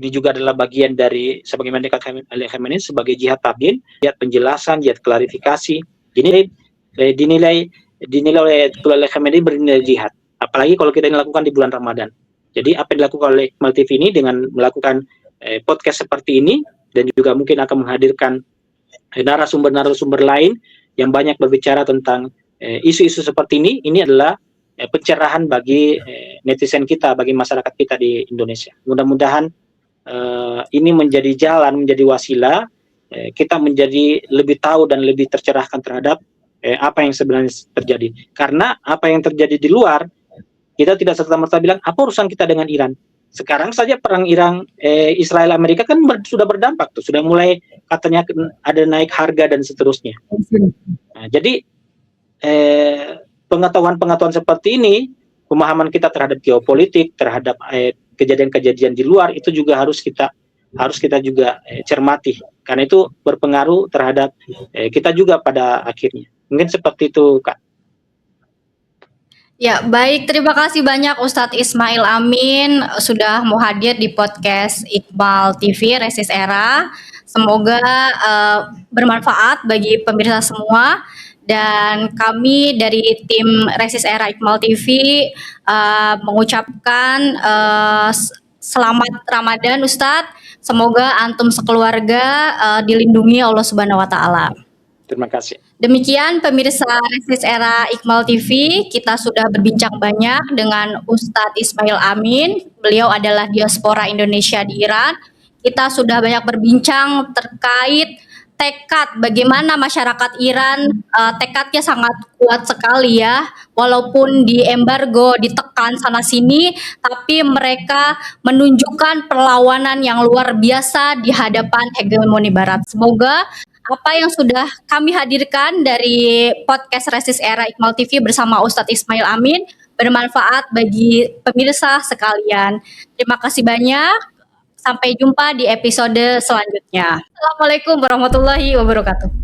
juga adalah bagian dari sebagaimana dikatakan oleh Khamenei sebagai jihad tabyin, jihad penjelasan, jihad klarifikasi. Dinilai oleh Khamenei bernilai jihad. Apalagi kalau kita lakukan di bulan Ramadan. Jadi apa yang dilakukan oleh Iqmal TV ini dengan melakukan podcast seperti ini, dan juga mungkin akan menghadirkan narasumber-narasumber lain yang banyak berbicara tentang isu-isu seperti ini adalah pencerahan bagi netizen kita, bagi masyarakat kita di Indonesia. Mudah-mudahan ini menjadi jalan, menjadi wasilah kita menjadi lebih tahu dan lebih tercerahkan terhadap apa yang sebenarnya terjadi. Karena apa yang terjadi di luar, kita tidak serta-merta bilang apa urusan kita dengan Iran. Sekarang saja perang Israel Amerika kan sudah berdampak tuh, sudah mulai katanya ada naik harga dan seterusnya. Nah, jadi pengetahuan seperti ini, pemahaman kita terhadap geopolitik, terhadap kejadian-kejadian di luar itu juga harus kita juga cermati, karena itu berpengaruh terhadap kita juga pada akhirnya. Mungkin seperti itu, Kak. Ya, baik. Terima kasih banyak Ustadz Ismail Amin sudah mau hadir di podcast Iqmal TV Resist Era. Semoga bermanfaat bagi pemirsa semua. Dan kami dari tim Resist Era Iqmal TV mengucapkan selamat Ramadan Ustadz. Semoga antum sekeluarga dilindungi Allah Subhanahu wa taala. Terima kasih. Demikian pemirsa Resist Era Iqmal TV, kita sudah berbincang banyak dengan Ustadz Ismail Amin. Beliau adalah diaspora Indonesia di Iran. Kita sudah banyak berbincang terkait tekad bagaimana masyarakat Iran, tekadnya sangat kuat sekali ya, walaupun di embargo, ditekan sana sini, tapi mereka menunjukkan perlawanan yang luar biasa di hadapan hegemoni Barat. Semoga apa yang sudah kami hadirkan dari podcast Resist Era Iqmal TV bersama Ustadz Ismail Amin bermanfaat bagi pemirsa sekalian. Terima kasih banyak. Sampai jumpa di episode selanjutnya. Assalamualaikum warahmatullahi wabarakatuh.